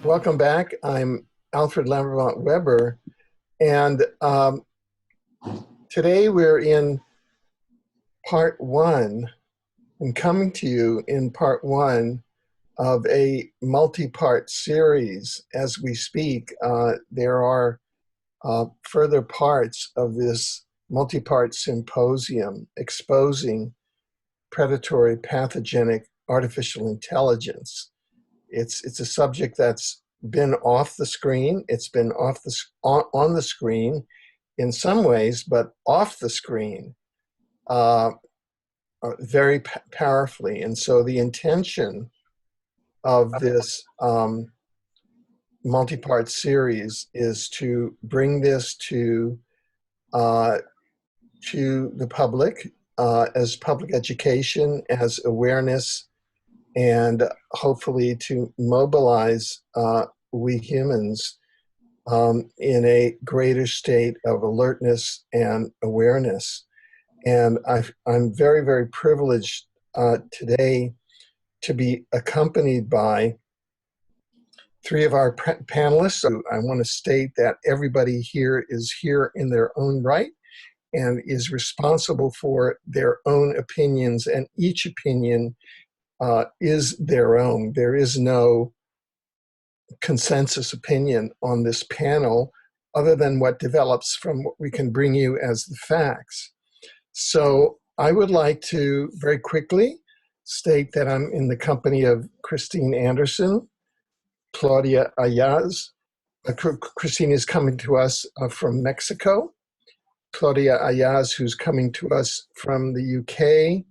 Welcome back. I'm Alfred Lambermont Weber, and today we're in part one and coming to you in part one of a multi-part series. As we speak, there are further parts of this multi-part symposium exposing predatory pathogenic artificial intelligence. It's a subject that's been off the screen. It's been on the screen in some ways, but off the screen uh, very powerfully. And so the intention of this multi-part series is to bring this uh, to the public as public education, as awareness, and hopefully to mobilize we humans in a greater state of alertness and awareness. And I'm very, very privileged today to be accompanied by three of our panelists. So I want to state that everybody here is here in their own right and is responsible for their own opinions, and each opinion is their own. There is no consensus opinion on this panel other than what develops from what we can bring you as the facts. So I would like to very quickly state that I'm in the company of Christine Anderson, Claudia Ayaz. Christine is coming to us from Mexico. Claudia Ayaz, who's coming to us from the UK.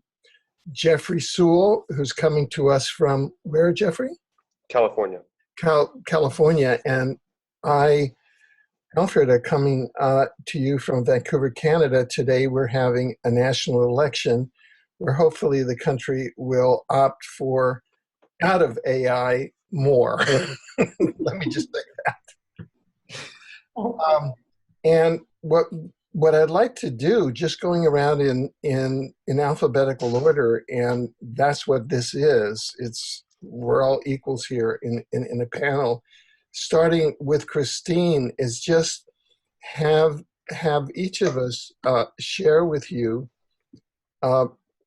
Jeffrey Sewell, who's coming to us from where, Jeffrey? California. California. And I, Alfred, are coming to you from Vancouver, Canada. Today we're having a national election where hopefully the country will opt for out of AI more. Let me just say that. And what I'd like to do, just going around in alphabetical order, and that's what this is. We're all equals here in a panel. Starting with Christine, is just have each of us share with you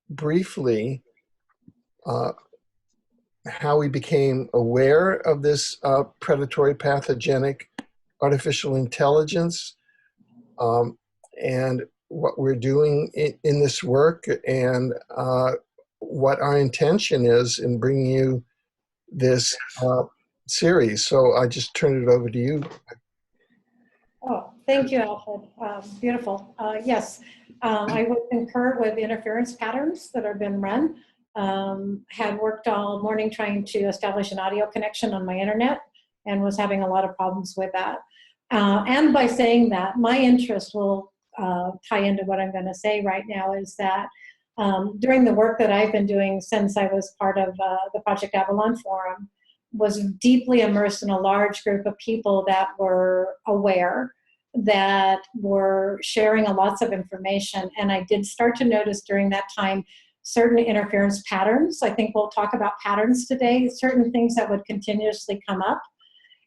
briefly how we became aware of this predatory pathogenic artificial intelligence, and what we're doing in this work, and what our intention is in bringing you this series. So I just turn it over to you. Oh, thank you, Alfred. Beautiful. Yes, I would concur with the interference patterns that have been run. Had worked all morning trying to establish an audio connection on my internet and was having a lot of problems with that. And by saying that, my interest will tie into what I'm going to say right now is that during the work that I've been doing since I was part of the Project Avalon Forum, was deeply immersed in a large group of people that were aware, that were sharing lots of information. And I did start to notice during that time certain interference patterns. I think we'll talk about patterns today, certain things that would continuously come up,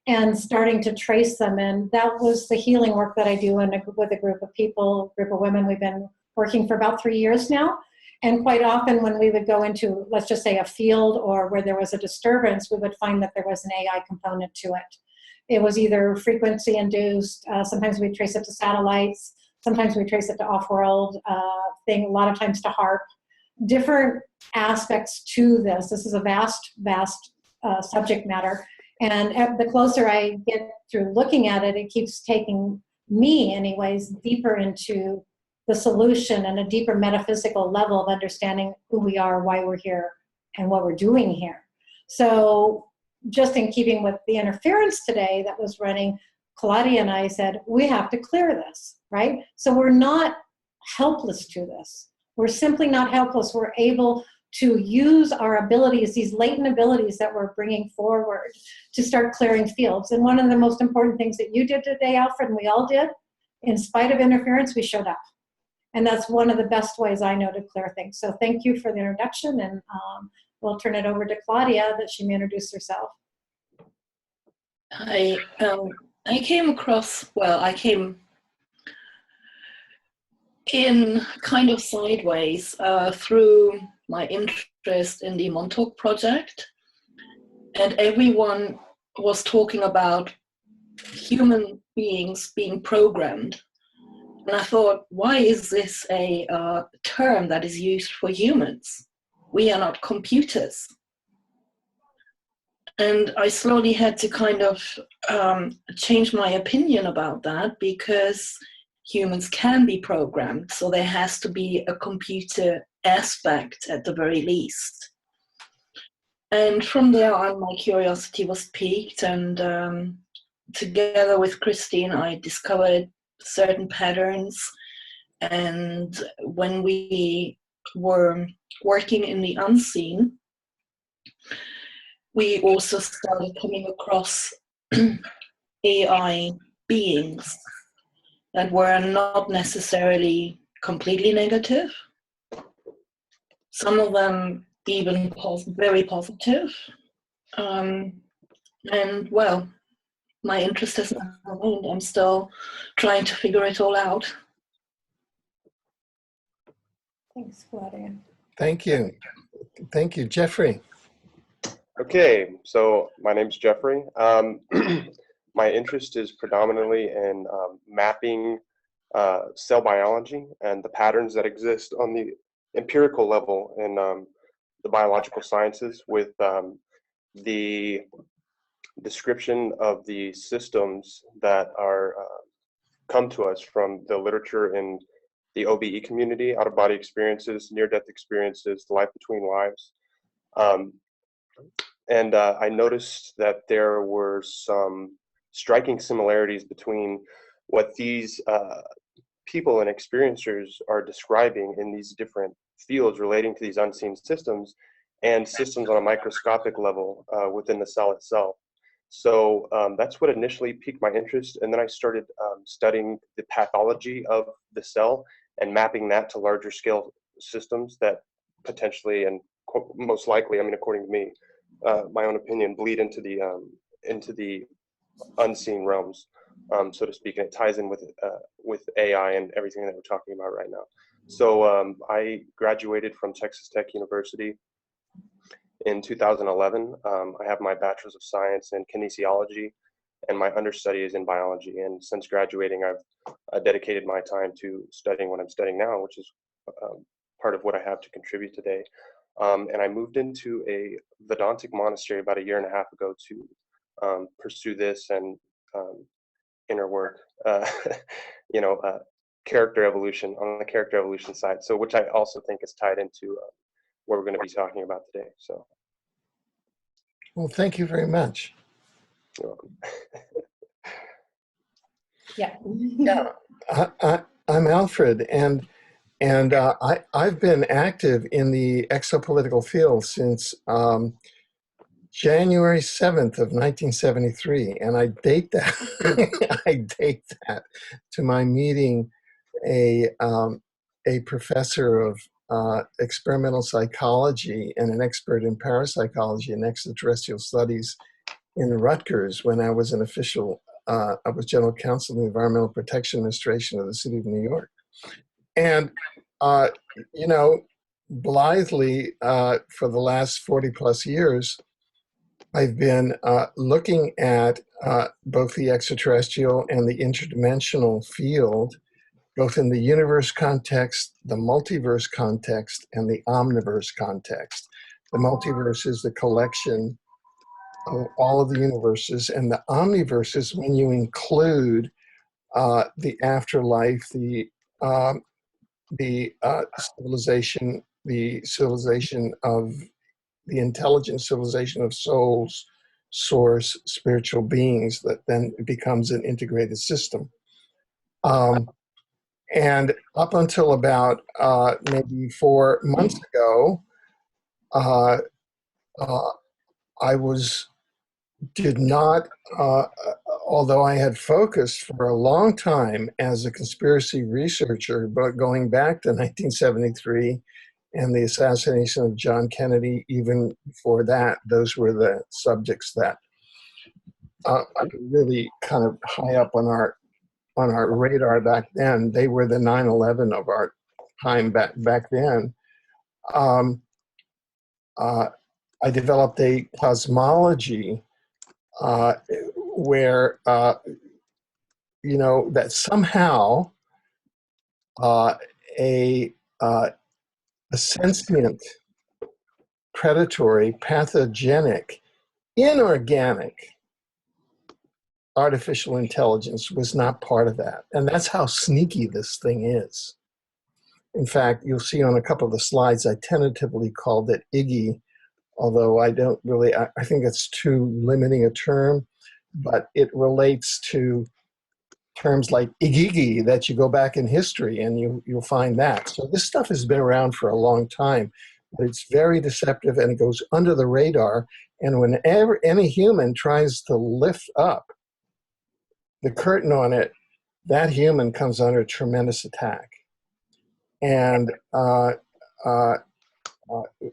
and starting to trace them. And that was the healing work that I do with a group of people, group of women. We've been working for about 3 years now. And quite often when we would go into, let's just say, a field or where there was a disturbance, we would find that there was an AI component to it. It was either frequency induced, sometimes we trace it to satellites, sometimes we trace it to off-world thing, a lot of times to HARP. Different aspects to this. This is a vast, vast subject matter. And the closer I get through looking at it, it keeps taking me, anyways, deeper into the solution and a deeper metaphysical level of understanding who we are, why we're here, and what we're doing here. So just in keeping with the interference today that was running, Claudia and I said, we have to clear this, right? So we're not helpless to this. We're simply not helpless. We're able to use our abilities, these latent abilities that we're bringing forward, to start clearing fields. And one of the most important things that you did today, Alfred, and we all did, in spite of interference, we showed up. And that's one of the best ways I know to clear things. So thank you for the introduction, and we'll turn it over to Claudia that she may introduce herself. I came across, well, I came in kind of sideways through my interest in the Montauk Project, and everyone was talking about human beings being programmed. And I thought, why is this a term that is used for humans? We are not computers. And I slowly had to kind of change my opinion about that, because humans can be programmed. So there has to be a computer aspect at the very least. And from there on, my curiosity was piqued, and together with Christine, I discovered certain patterns. And when we were working in the unseen, we also started coming across AI beings that were not necessarily completely negative. Some of them even very positive. And well, my interest has not remained. I'm still trying to figure it all out. Thanks, Claudia. Thank you. Thank you, Jeffrey. Okay, so my name's Jeffrey. My interest is predominantly in mapping cell biology and the patterns that exist on the empirical level in the biological sciences, with the description of the systems that are come to us from the literature in the OBE community, out-of-body experiences, near-death experiences, the life between lives. And I noticed that there were some striking similarities between what these people and experiencers are describing in these different fields relating to these unseen systems, and systems on a microscopic level within the cell itself. So that's what initially piqued my interest, and then I started studying the pathology of the cell and mapping that to larger scale systems that potentially, and most likely, I mean, according to me, my own opinion, bleed into the unseen realms, so to speak, and it ties in with AI and everything that we're talking about right now. So I graduated from Texas Tech University in 2011. I have my Bachelor's of Science in Kinesiology, and my understudy is in biology. And since graduating, I've dedicated my time to studying what I'm studying now, which is part of what I have to contribute today. And I moved into a Vedantic monastery about 1.5 years ago to pursue this and inner work, character evolution, on the character evolution side. So, which I also think is tied into what we're going to be talking about today. So, Well, thank you very much. you're welcome. Yeah. Yeah, I'm Alfred, and I've been active in the exopolitical field since January 7th of 1973, and I date that I date that to my meeting a professor of experimental psychology and an expert in parapsychology and extraterrestrial studies in Rutgers when I was an official. I was general counsel of the Environmental Protection Administration of the City of New York, and blithely for the last 40 plus years, I've been looking at both the extraterrestrial and the interdimensional field, both in the universe context, the multiverse context, and the omniverse context. The multiverse is the collection of all of the universes, and the omniverse is when you include the afterlife, the civilization of the intelligent civilization of souls, source, spiritual beings, that then becomes an integrated system. And up until about maybe 4 months ago, I did not, although I had focused for a long time as a conspiracy researcher, but going back to 1973 and the assassination of John Kennedy, even before that, those were the subjects that really kind of high up on our radar back then. They were the 9/11 of our time back then. I developed a cosmology where that somehow a sentient, predatory, pathogenic, inorganic artificial intelligence was not part of that. And that's how sneaky this thing is. In fact, you'll see on a couple of the slides, I tentatively called it Iggy, although I don't really, I think it's too limiting a term, but it relates to terms like igigi that you go back in history and you'll find that. So this stuff has been around for a long time, but it's very deceptive and it goes under the radar. And whenever any human tries to lift up the curtain on it, that human comes under tremendous attack. And,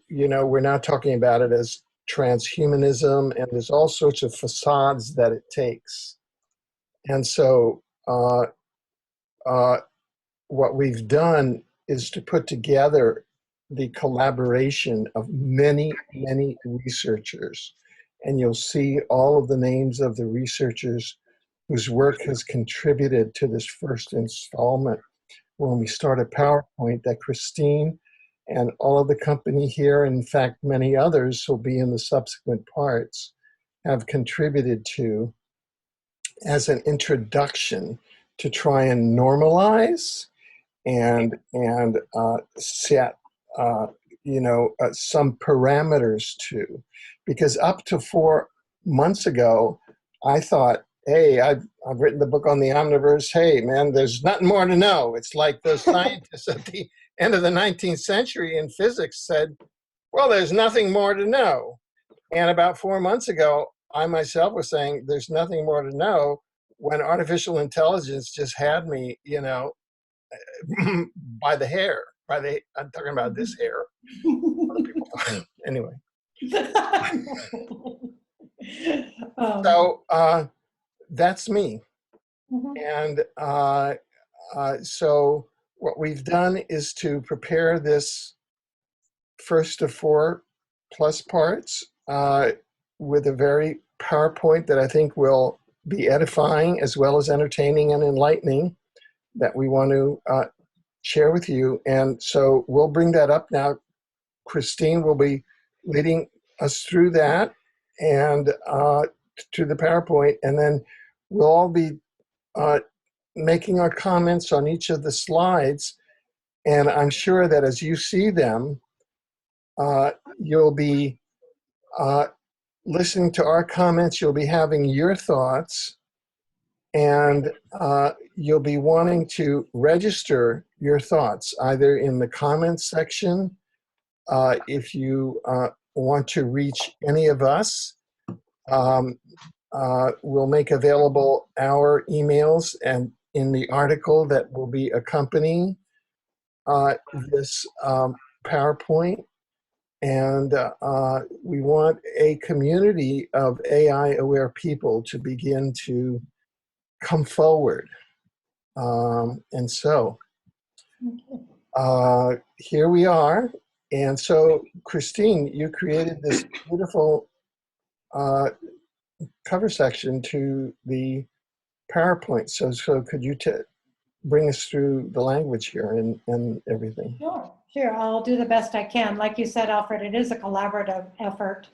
we're now talking about it as transhumanism, and there's all sorts of facades that it takes. And so what we've done is to put together the collaboration of many, many researchers. And you'll see all of the names of the researchers whose work has contributed to this first installment when we started PowerPoint, that Christine and all of the company here, in fact, many others will be in the subsequent parts, have contributed to as an introduction to try and normalize and set some parameters to. Because up to 4 months ago, I thought, hey, I've written the book on the Omniverse. Hey, man, there's nothing more to know. It's like those scientists at the end of the 19th century in physics said, well, there's nothing more to know. And about 4 months ago, I myself was saying there's nothing more to know when artificial intelligence just had me, by the hair. I'm talking about this hair. Anyway. So that's me. And so what we've done is to prepare this first of 4+ parts with a very PowerPoint that I think will be edifying as well as entertaining and enlightening that we want to share with you. And so we'll bring that up now. Christine will be leading us through that and to the PowerPoint, and then we'll all be making our comments on each of the slides. And I'm sure that as you see them, you'll be listening to our comments, you'll be having your thoughts, and you'll be wanting to register your thoughts either in the comments section, if you want to reach any of us. We'll make available our emails and in the article that will be accompanying this PowerPoint. And we want a community of AI-aware people to begin to come forward. And so here we are. And so, Christine, you created this beautiful cover section to the PowerPoint. So could you bring us through the language here and everything? Sure, I'll do the best I can. Like you said, Alfred, it is a collaborative effort.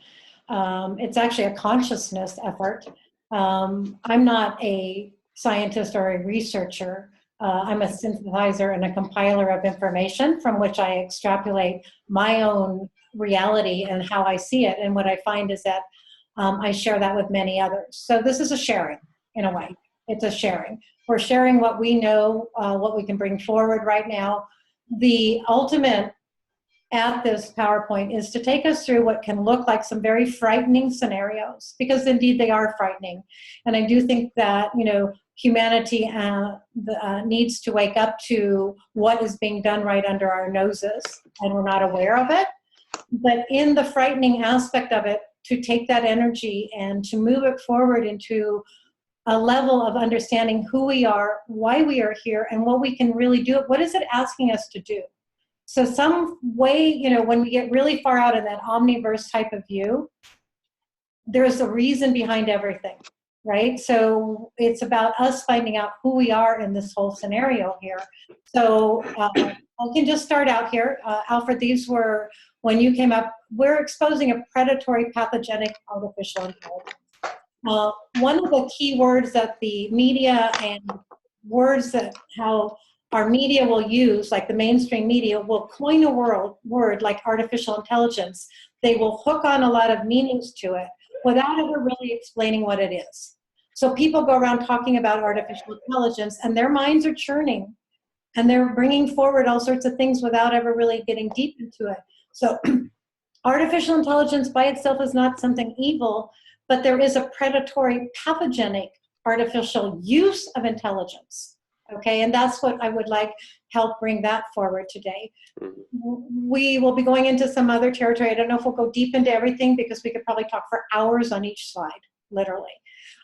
It's actually a consciousness effort. I'm not a scientist or a researcher. I'm a synthesizer and a compiler of information from which I extrapolate my own reality and how I see it. And what I find is that I share that with many others. So this is a sharing, in a way. It's a sharing. We're sharing what we know, what we can bring forward right now. The ultimate at this PowerPoint is to take us through what can look like some very frightening scenarios, because indeed they are frightening. And I do think that, humanity needs to wake up to what is being done right under our noses, and we're not aware of it. But in the frightening aspect of it, to take that energy and to move it forward into a level of understanding who we are, why we are here, and what we can really do. What is it asking us to do? So some way, you know, when we get really far out in that omniverse type of view, there's a reason behind everything, right? So it's about us finding out who we are in this whole scenario here. So I can just start out here. Alfred, these were, when you came up, we're exposing a predatory pathogenic artificial intelligence. One of the key words that the media and words that how our media will use, like the mainstream media, will coin a word like artificial intelligence. They will hook on a lot of meanings to it without ever really explaining what it is. So people go around talking about artificial intelligence and their minds are churning and they're bringing forward all sorts of things without ever really getting deep into it. So artificial intelligence by itself is not something evil, but there is a predatory pathogenic artificial use of intelligence. Okay, and that's what I would like help bring that forward today. We will be going into some other territory. I don't know if we'll go deep into everything because we could probably talk for hours on each slide, literally.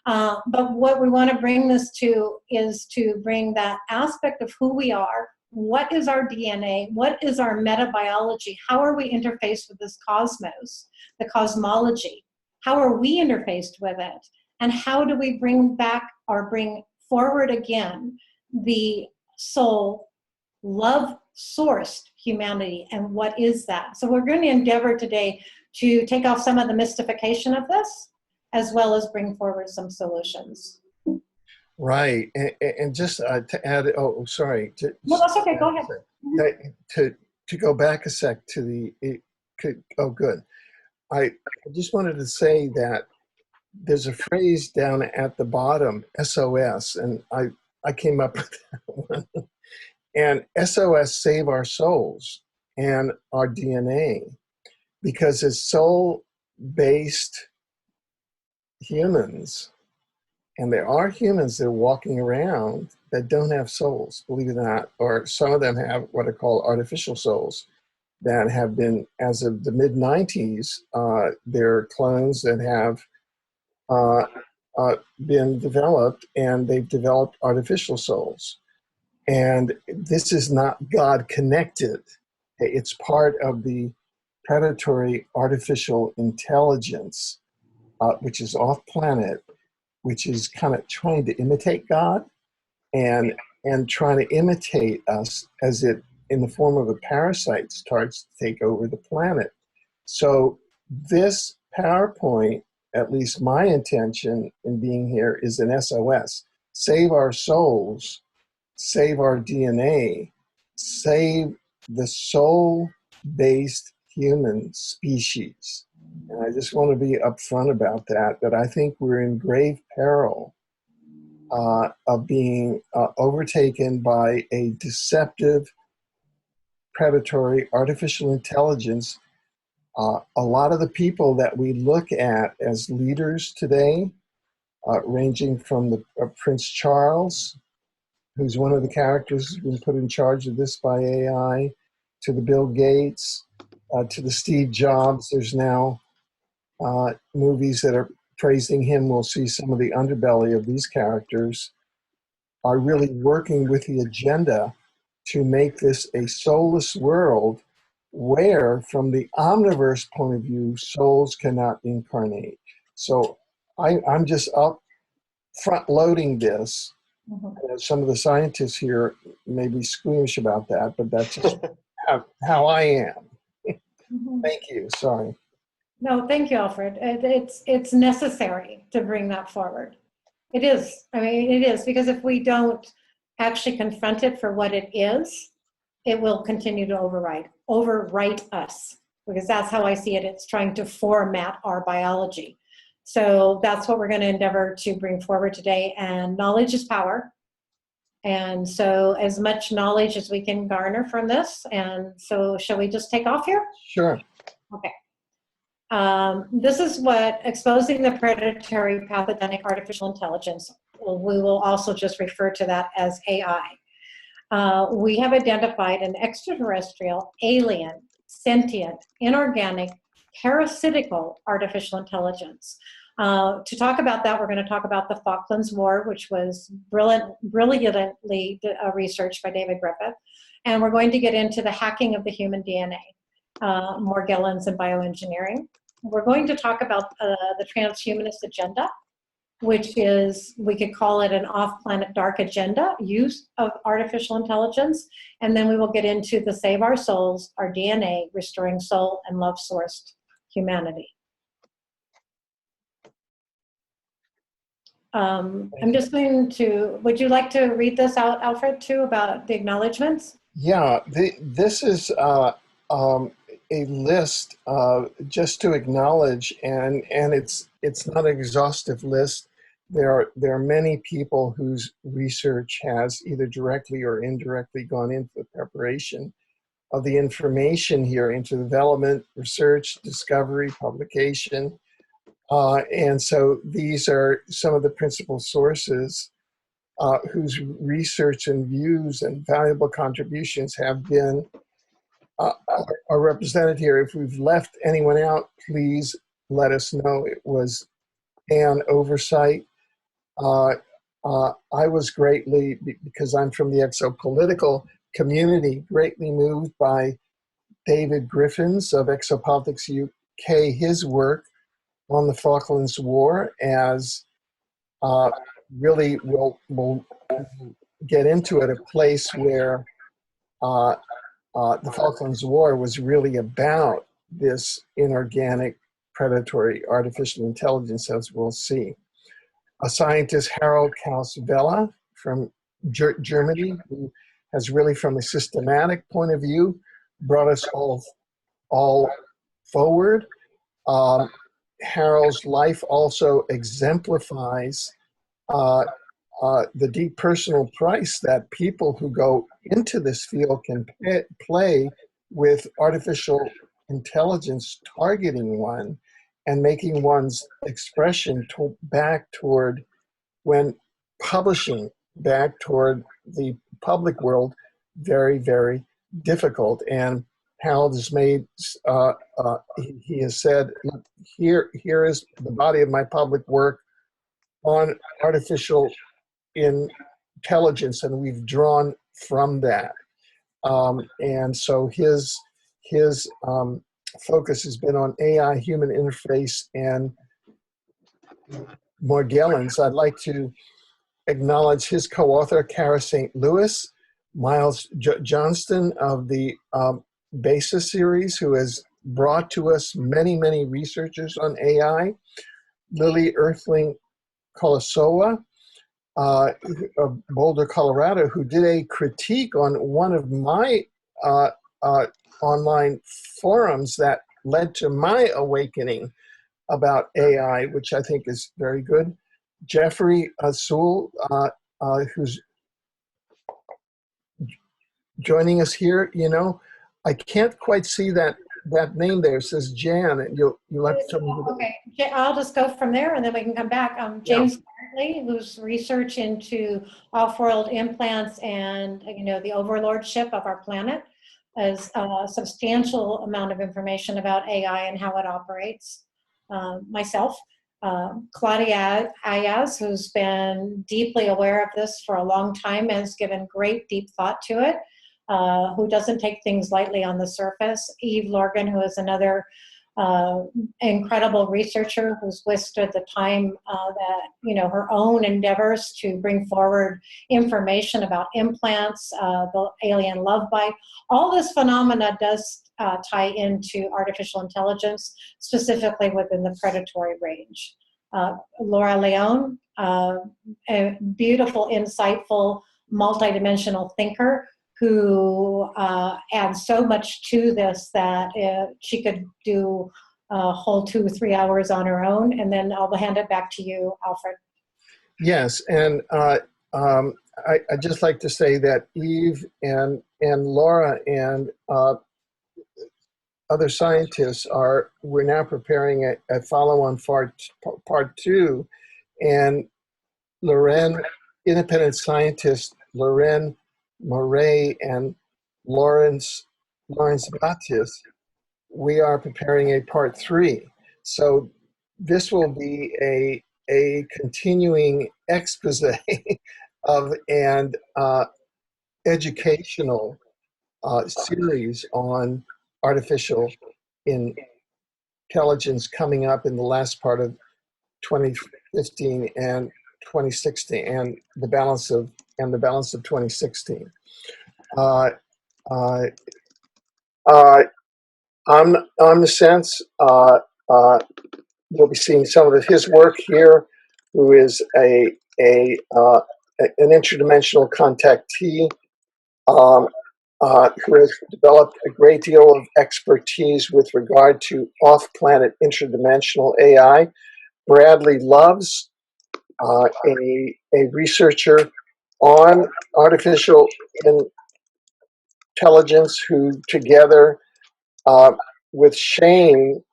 But what we want to bring this to is to bring that aspect of who we are. What is our DNA? What is our metabiology? How are we interfaced with this cosmos, the cosmology? How are we interfaced with it? And how do we bring back or bring forward again the soul, love-sourced humanity, and what is that? So we're going to endeavor today to take off some of the mystification of this, as well as bring forward some solutions. Right, and just to add, oh, sorry. No, that's okay, go ahead. To go back a sec to the, oh, good. I just wanted to say that there's a phrase down at the bottom, SOS, and I came up with that one. And SOS, save our souls and our DNA, because as soul-based humans, and there are humans that are walking around that don't have souls, believe it or not, or some of them have what are called artificial souls that have been, as of the mid-90s, there are clones that have been developed, and they've developed artificial souls. And this is not God connected. It's part of the predatory artificial intelligence, which is off planet, which is kind of trying to imitate God and trying to imitate us as it, in the form of a parasite, starts to take over the planet. So this PowerPoint, at least my intention in being here, is an SOS. Save our souls, save our DNA, save the soul-based human species. And I just want to be upfront about that I think we're in grave peril of being overtaken by a deceptive, predatory artificial intelligence. A lot of the people that we look at as leaders today, ranging from the Prince Charles, who's one of the characters who's been put in charge of this by AI, to the Bill Gates, to the Steve Jobs. There's now movies that are praising him. We'll see some of the underbelly of these characters are really working with the agenda to make this a soulless world where, from the omniverse point of view, souls cannot incarnate. So I'm just up front loading this. Some of the scientists here may be squeamish about that, but that's just how I am. Thank you. Sorry. No, thank you, Alfred. It's necessary to bring that forward. It is. I mean, it is, because if we don't actually confront it for what it is, it will continue to overwrite us, because that's how I see it. It's trying to format our biology. So that's what we're going to endeavor to bring forward today. And knowledge is power. And so as much knowledge as we can garner from this. And so shall we just take off here? Sure. Okay. This is what exposing the predatory pathogenic artificial intelligence. We will also just refer to that as AI. We have identified an extraterrestrial, alien, sentient, inorganic, parasitical artificial intelligence. To talk about that, we're going to talk about the Falklands War, which was brilliantly researched by David Griffith. And we're going to get into the hacking of the human DNA, Morgellons and bioengineering. We're going to talk about the transhumanist agenda, which is, we could call it an off-planet dark agenda use of artificial intelligence. And then we will get into the Save Our Souls, Our DNA, Restoring Soul and Love-Sourced Humanity. I'm just going to, would you like to read this out, Alfred, too, about the acknowledgements? Yeah, this is a list just to acknowledge, and it's not an exhaustive list. There are many people whose research has either directly or indirectly gone into the preparation of the information here, into development, research, discovery, publication. And so these are some of the principal sources whose research and views and valuable contributions have been are represented here. If we've left anyone out, please let us know. It was an oversight. I was greatly, because I'm from the exopolitical community, greatly moved by David Griffins of Exopolitics UK, his work on the Falklands War, as really we'll get into it, a place where the Falklands War was really about this inorganic predatory artificial intelligence, as we'll see. A scientist, Harold Kaus-Vella from Germany, who has really, from a systematic point of view, brought us all forward. Harold's life also exemplifies the deep personal price that people who go into this field can play with artificial intelligence targeting one and making one's expression back toward, when publishing back toward the public world, very, very difficult. And Harold has made, he has said, here is the body of my public work on artificial intelligence, and we've drawn from that. And so his focus has been on AI, human interface, and Morgellons. I'd like to acknowledge his co-author, Kara St. Louis, Miles Johnston of the BASIS series, who has brought to us many, many researchers on AI, Lily Earthling Colasoa of Boulder, Colorado, who did a critique on one of my online forums that led to my awakening about AI, which I think is very good. Jeffrey Sewell, who's joining us here. You know, I can't quite see that name there. It says Jan, and you'll have to tell me who that is. Okay, I'll just go from there, and then we can come back. James Bartley, whose research into off-world implants and the overlordship of our planet, has a substantial amount of information about AI and how it operates. Myself, Claudia Ayaz, who's been deeply aware of this for a long time, has given great deep thought to it. Who doesn't take things lightly on the surface. Eve Lorgan, who is another incredible researcher who's withstood the time that, her own endeavors to bring forward information about implants, the alien love bite. All this phenomena does tie into artificial intelligence, specifically within the predatory range. Laura Leone, a beautiful, insightful, multidimensional thinker, who adds so much to this that she could do a whole 2 or 3 hours on her own. And then I'll hand it back to you, Alfred. Yes, and I'd just like to say that Eve and Laura and other scientists we're now preparing a follow-on part 2, and independent scientist Loren Moray and Lawrence Baptiste we are preparing a part 3. So this will be a continuing expose of and educational series on artificial intelligence coming up in the last part of 2015 and 2016 and the balance of 2016. On the sense, you'll be seeing some of his work here, who is an interdimensional contactee, who has developed a great deal of expertise with regard to off-planet interdimensional AI. Bradley Loves, a researcher on artificial intelligence, who together with Shane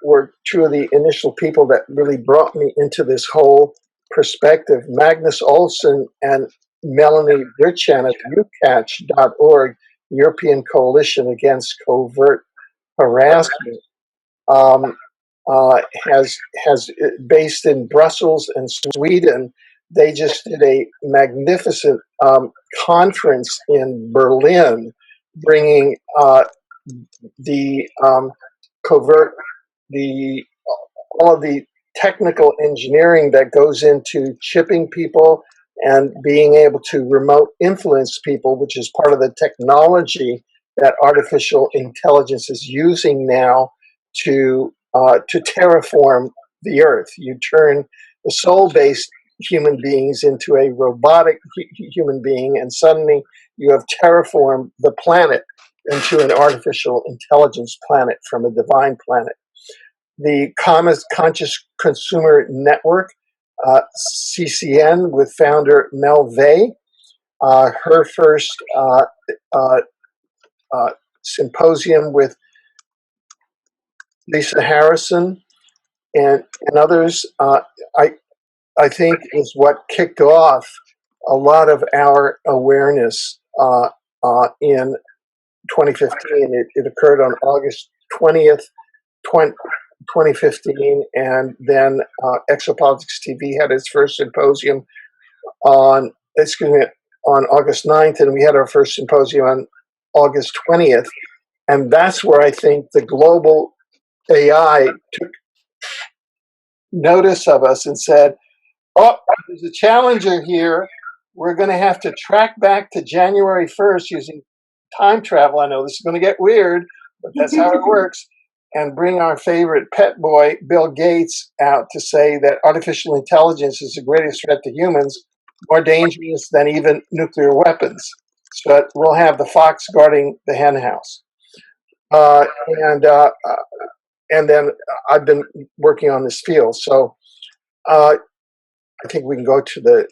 were two of the initial people that really brought me into this whole perspective. Magnus Olsson and Melanie Richan at UCatch.org, European Coalition Against Covert Harassment, has based in Brussels and Sweden. They just did a magnificent conference in Berlin, bringing the covert, all of the technical engineering that goes into chipping people and being able to remote influence people, which is part of the technology that artificial intelligence is using now to terraform the earth. You turn the soul-based human beings into a robotic human being, and suddenly you have terraformed the planet into an artificial intelligence planet from a divine planet. The Conscious Consumer Network, CCN, with founder Mel Vey, her first symposium with Lisa Harrison and others, I think is what kicked off a lot of our awareness in 2015. It occurred on August 20th, 2015, and then Exopolitics TV had its first symposium on August 9th, and we had our first symposium on August 20th. And that's where I think the global AI took notice of us and said, oh, there's a challenger here. We're going to have to track back to January 1st using time travel. I know this is going to get weird, but that's how it works. And bring our favorite pet boy, Bill Gates, out to say that artificial intelligence is the greatest threat to humans, more dangerous than even nuclear weapons. So we'll have the fox guarding the hen house. And then I've been working on this field. So I think we can go to the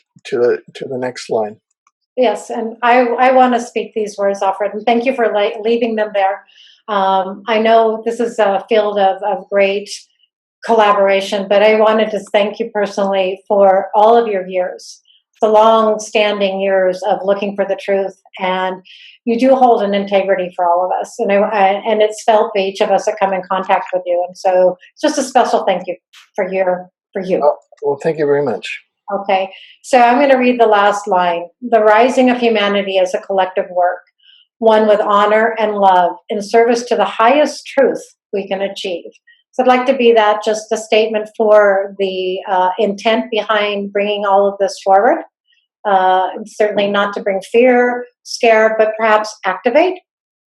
next line. Yes, and I want to speak these words, Alfred, and thank you for leaving them there. I know this is a field of great collaboration, but I wanted to thank you personally for all of your years, the long-standing years of looking for the truth, and you do hold an integrity for all of us, and it's felt by each of us that come in contact with you, and so it's just a special thank you for you. Oh, well, thank you very much. Okay, so I'm going to read the last line. The rising of humanity as a collective work, one with honor and love in service to the highest truth we can achieve. So I'd like to be that just a statement for the intent behind bringing all of this forward. Certainly not to bring fear, scare, but perhaps activate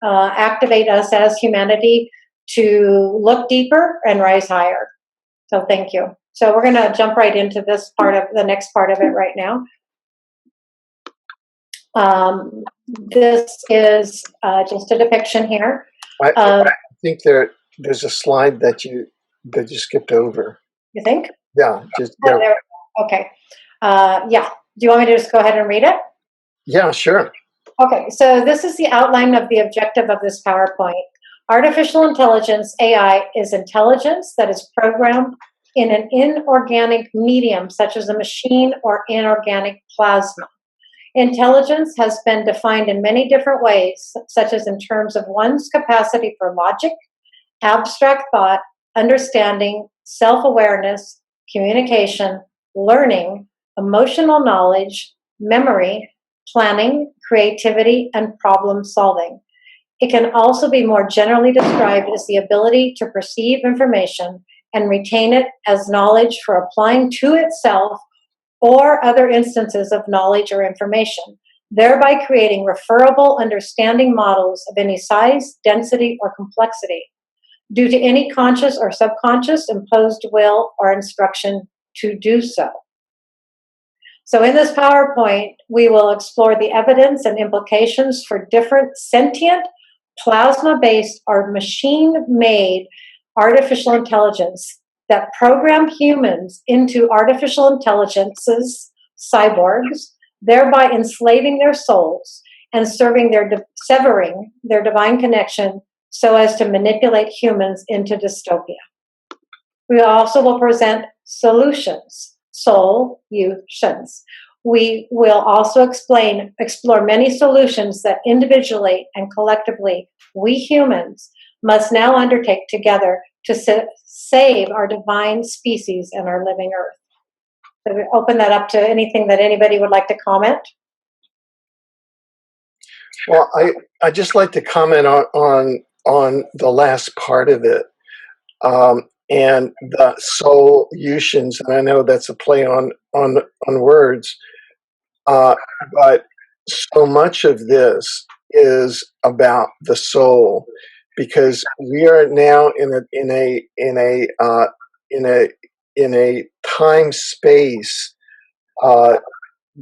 us as humanity to look deeper and rise higher. So thank you. So we're going to jump right into this part of the next part of it right now. This is just a depiction here. I think there's a slide that you skipped over. You think? Yeah, just oh, there. Okay. Yeah. Do you want me to just go ahead and read it? Yeah, sure. Okay. So this is the outline of the objective of this PowerPoint. Artificial intelligence, AI, is intelligence that is programmed in an inorganic medium, such as a machine or inorganic plasma. Intelligence has been defined in many different ways, such as in terms of one's capacity for logic, abstract thought, understanding, self-awareness, communication, learning, emotional knowledge, memory, planning, creativity, and problem solving. It can also be more generally described as the ability to perceive information and retain it as knowledge for applying to itself or other instances of knowledge or information, thereby creating referable understanding models of any size, density, or complexity, due to any conscious or subconscious imposed will or instruction to do so. So in this PowerPoint, we will explore the evidence and implications for different sentient, plasma-based, or machine-made artificial intelligence that program humans into artificial intelligences, cyborgs, thereby enslaving their souls and severing their divine connection so as to manipulate humans into dystopia. We also will present solutions, solutions. We will also explore many solutions that individually and collectively we humans must now undertake together to save our divine species and our living earth. So we open that up to anything that anybody would like to comment. Well, I just like to comment on the last part of it, and the solutions. And I know that's a play on words, but so much of this is about the soul, because we are now in a time space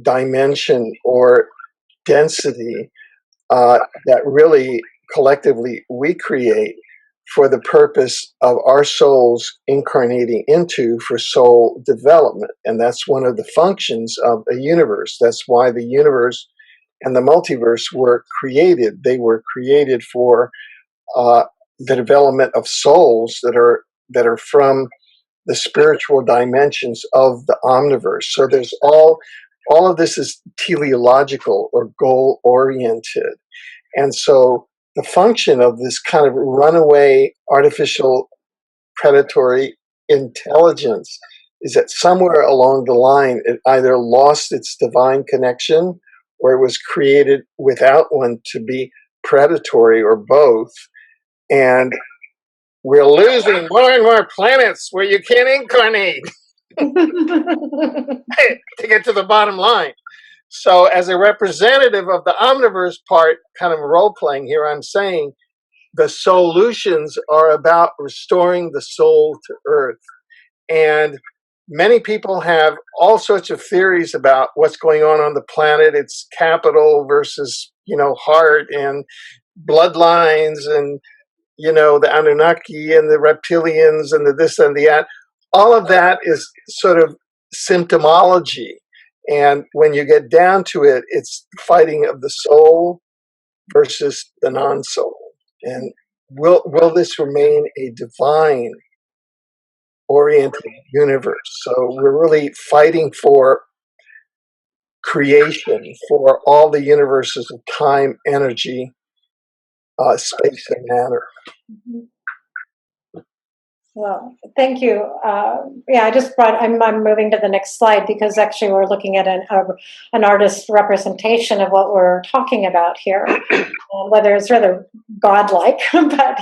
dimension or density that really collectively we create for the purpose of our souls incarnating into for soul development. And that's one of the functions of a universe. That's why the universe and the multiverse were created. They were created for the development of souls that are from the spiritual dimensions of the omniverse. So there's all of this is teleological or goal oriented. And so the function of this kind of runaway artificial predatory intelligence is that somewhere along the line it either lost its divine connection or it was created without one to be predatory, or both. And we're losing more and more planets where you can't incarnate to get to the bottom line. So as a representative of the omniverse part, kind of role-playing here, I'm saying the solutions are about restoring the soul to Earth. And many people have all sorts of theories about what's going on the planet. It's capital versus, heart, and bloodlines, and, the Anunnaki and the reptilians and the this and the that. All of that is sort of symptomology. And when you get down to it, it's fighting of the soul versus the non-soul. And will this remain a divine oriented universe? So we're really fighting for creation, for all the universes of time, energy, space, and matter. Well, thank you. I'm moving to the next slide because actually we're looking at an artist's representation of what we're talking about here, whether it's rather godlike, but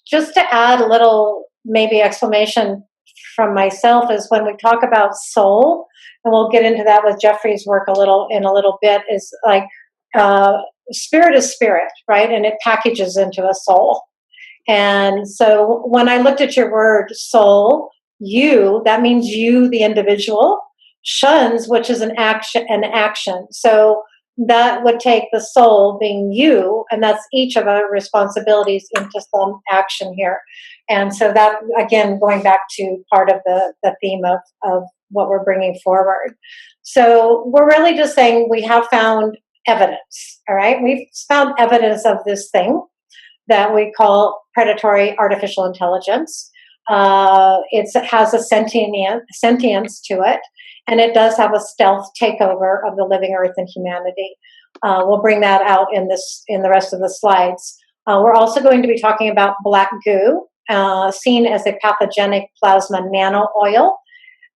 just to add a little maybe explanation from myself is when we talk about soul, and we'll get into that with Jeffrey's work in a little bit, is like spirit is spirit, right? And it packages into a soul. And so when I looked at your word soul, you, that means you, the individual. Shuns, which is an action. So that would take the soul being you, and that's each of our responsibilities into some action here. And so that, again, going back to part of the theme of what we're bringing forward. So we're really just saying we have found evidence, all right? We've found evidence of this thing that we call predatory artificial intelligence. It has a sentience to it, and it does have a stealth takeover of the living earth and humanity. We'll bring that out in the rest of the slides. We're also going to be talking about black goo, seen as a pathogenic plasma nano oil,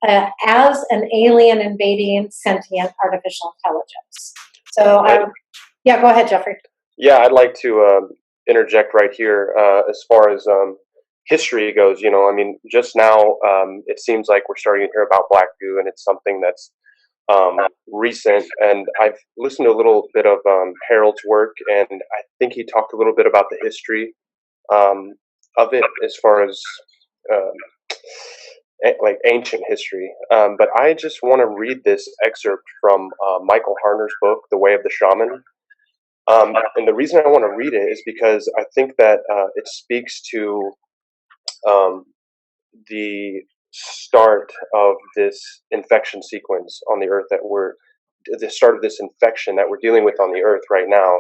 as an alien invading sentient artificial intelligence. So, yeah, go ahead, Jeffrey. Yeah, I'd like to interject right here as far as history goes. You know, I mean, just now it seems like we're starting to hear about black goo, and it's something that's recent. And I've listened to a little bit of Harold's work, and I think he talked a little bit about the history of it as far as like ancient history. But I just want to read this excerpt from Michael Harner's book, The Way of the Shaman. And the reason I want to read it is because I think that it speaks to the start of this infection sequence on the earth the start of this infection that we're dealing with on the earth right now,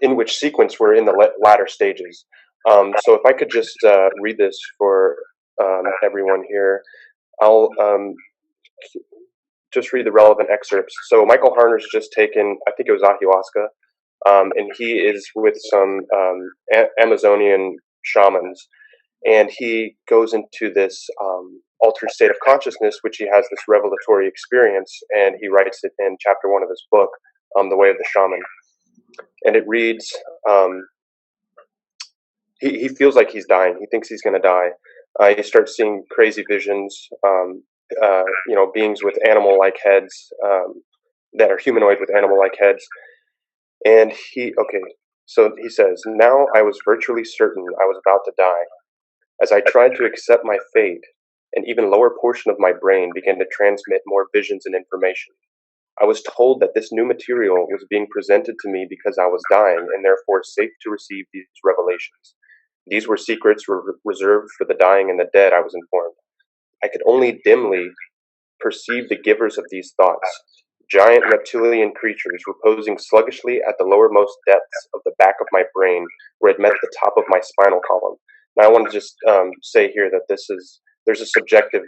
in which sequence we're in the latter stages. So if I could just read this for everyone here, I'll just read the relevant excerpts. So Michael Harner's just taken, I think it was ayahuasca, and he is with some Amazonian shamans, and he goes into this altered state of consciousness, which he has this revelatory experience, and he writes it in chapter 1 of his book, The Way of the Shaman. And it reads, he feels like he's dying. He thinks he's going to die. He starts seeing crazy visions, beings with animal-like heads that are humanoid with animal-like heads. And so he says, now I was virtually certain I was about to die. As I tried to accept my fate, an even lower portion of my brain began to transmit more visions and information. I was told that this new material was being presented to me because I was dying and therefore safe to receive these revelations. These were secrets reserved for the dying and the dead, I was informed. I could only dimly perceive the givers of these thoughts, giant reptilian creatures reposing sluggishly at the lowermost depths of the back of my brain where it met the top of my spinal column. Now I want to just say here that there's a subjective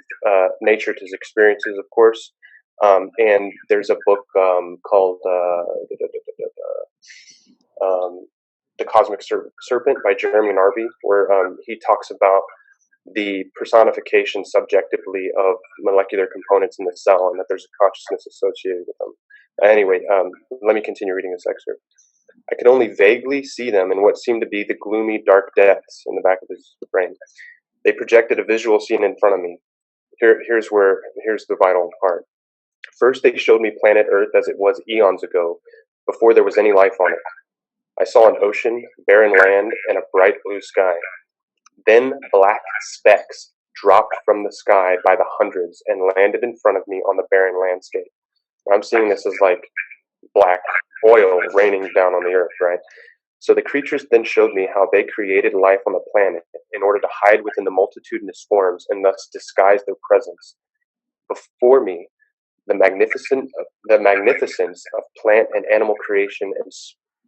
nature to his experiences, of course, and there's a book called The Cosmic Serpent by Jeremy Narby, where he talks about the personification subjectively of molecular components in the cell and that there's a consciousness associated with them. Anyway, let me continue reading this excerpt. I could only vaguely see them in what seemed to be the gloomy, dark depths in the back of his brain. They projected a visual scene in front of me. Here's the vital part. First, they showed me planet Earth as it was eons ago, before there was any life on it. I saw an ocean, barren land, and a bright blue sky. Then black specks dropped from the sky by the hundreds and landed in front of me on the barren landscape. I'm seeing this as like black oil raining down on the earth, right? So the creatures then showed me how they created life on the planet in order to hide within the multitudinous forms and thus disguise their presence. Before me, the magnificence of plant and animal creation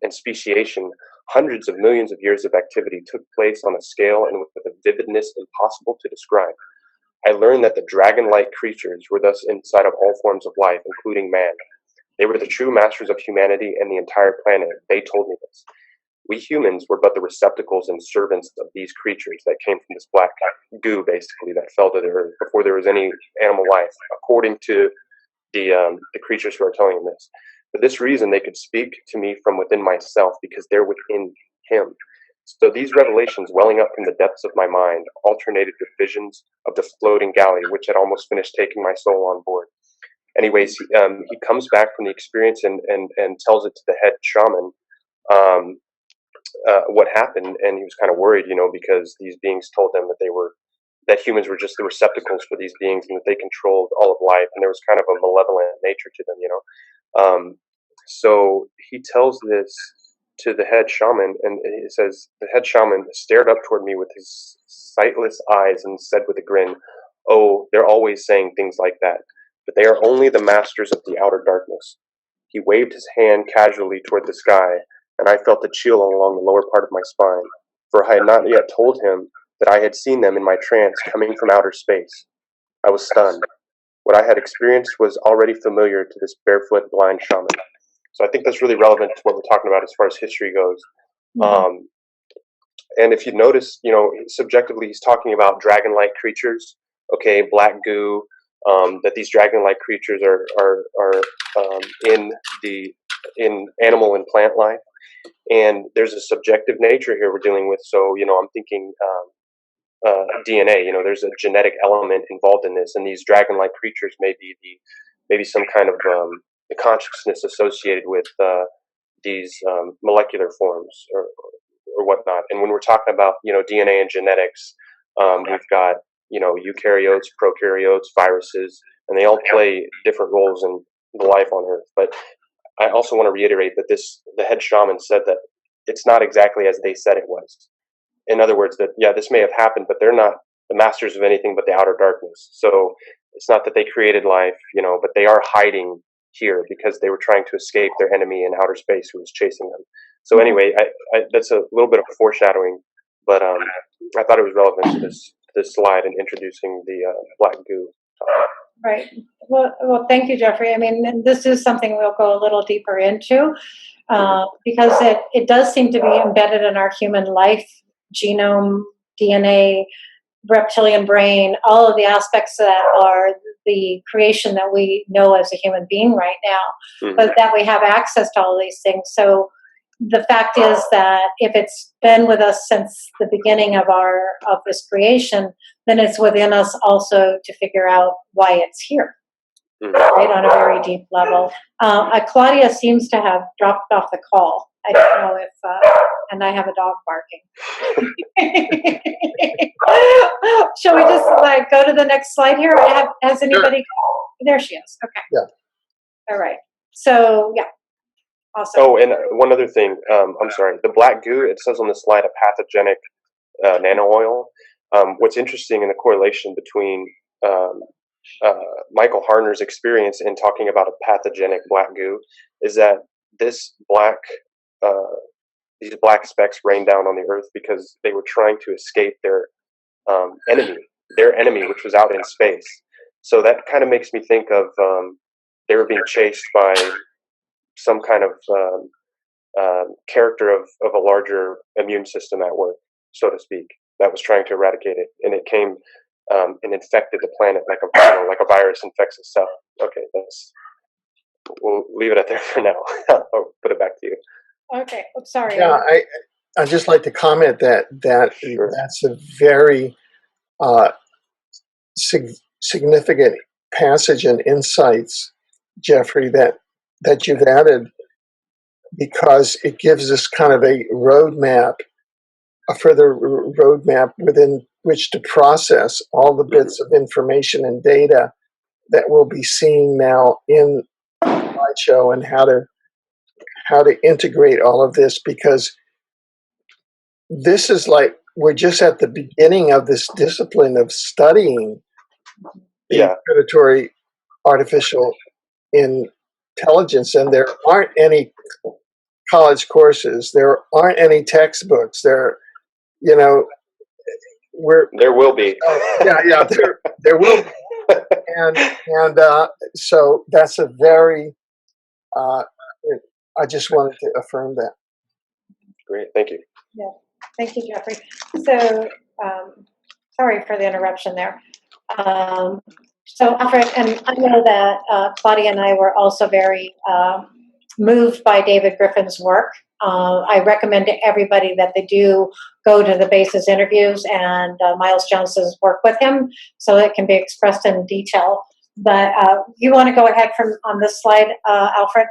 and speciation, hundreds of millions of years of activity took place on a scale and with a vividness impossible to describe. I learned that the dragon-like creatures were thus inside of all forms of life, including man. They were the true masters of humanity and the entire planet. They told me this. We humans were but the receptacles and servants of these creatures that came from this black goo, basically, that fell to the earth before there was any animal life, according to the creatures who are telling him this. For this reason, they could speak to me from within myself because they're within him. So these revelations welling up from the depths of my mind alternated with visions of the floating galley, which had almost finished taking my soul on board. Anyways, he comes back from the experience and tells it to the head shaman what happened, and he was kind of worried, because these beings told them that humans were just the receptacles for these beings and that they controlled all of life, and there was kind of a malevolent nature to them, So he tells this to the head shaman, and he says, the head shaman stared up toward me with his sightless eyes and said with a grin, "Oh, they're always saying things like that, but they are only the masters of the outer darkness." He waved his hand casually toward the sky, and I felt a chill along the lower part of my spine, for I had not yet told him that I had seen them in my trance coming from outer space. I was stunned. What I had experienced was already familiar to this barefoot blind shaman. So I think that's really relevant to what we're talking about as far as history goes. And if you notice, subjectively, he's talking about dragon-like creatures. Okay, black goo. That these dragon-like creatures are in animal and plant life, and there's a subjective nature here we're dealing with. So I'm thinking DNA. There's a genetic element involved in this, and these dragon-like creatures may be maybe some kind of the consciousness associated with these molecular forms or whatnot. And when we're talking about DNA and genetics, we've got eukaryotes, prokaryotes, viruses, and they all play different roles in the life on Earth. But I also want to reiterate that the head shaman said that it's not exactly as they said it was. In other words, that this may have happened, but they're not the masters of anything but the outer darkness. So it's not that they created life, but they are hiding here because they were trying to escape their enemy in outer space who was chasing them. So anyway, that's a little bit of foreshadowing, but I thought it was relevant to this slide and introducing the black goo. Right. Well, thank you, Jeffrey. I mean, this is something we'll go a little deeper into because it does seem to be embedded in our human life, genome, DNA, reptilian brain, all of the aspects that are the creation that we know as a human being right now, but that we have access to all these things. So the fact is that if it's been with us since the beginning of this creation, then it's within us also to figure out why it's here, right, on a very deep level. Claudia seems to have dropped off the call. I don't know if, and I have a dog barking. Shall we just go to the next slide here? Has anybody? Sure. There she is. Okay. Yeah. All right. So yeah. Awesome. Oh, and one other thing. I'm sorry. The black goo. It says on the slide a pathogenic nano oil. What's interesting in the correlation between Michael Harner's experience in talking about a pathogenic black goo is that these black specks rained down on the Earth because they were trying to escape their enemy, which was out in space. So that kind of makes me think of they were being chased by some kind of character of a larger immune system at work, so to speak, that was trying to eradicate it, and it came and infected the planet like a virus infects a cell. Okay, we'll leave it at there for now. I'll put it back to you. Okay, I'm sorry. Yeah, I'd just like to comment that Sure. that's a very significant passage and insights, Jeffrey, that you've added, because it gives us kind of a further roadmap within which to process all the bits of information and data that we'll be seeing now in the slideshow, and how to integrate all of this, because this is we're just at the beginning of this discipline of studying the predatory artificial intelligence, and there aren't any college courses, there aren't any textbooks, there will be. There will be. And so that's a very I just wanted to affirm that. Great, thank you. Yeah, thank you, Jeffrey. So, sorry for the interruption there. So, Alfred, and I know that Claudia and I were also very moved by David Griffin's work. I recommend to everybody that they do go to the BASIS interviews and Miles Jones's work with him, so it can be expressed in detail. But you want to go ahead on this slide, Alfred?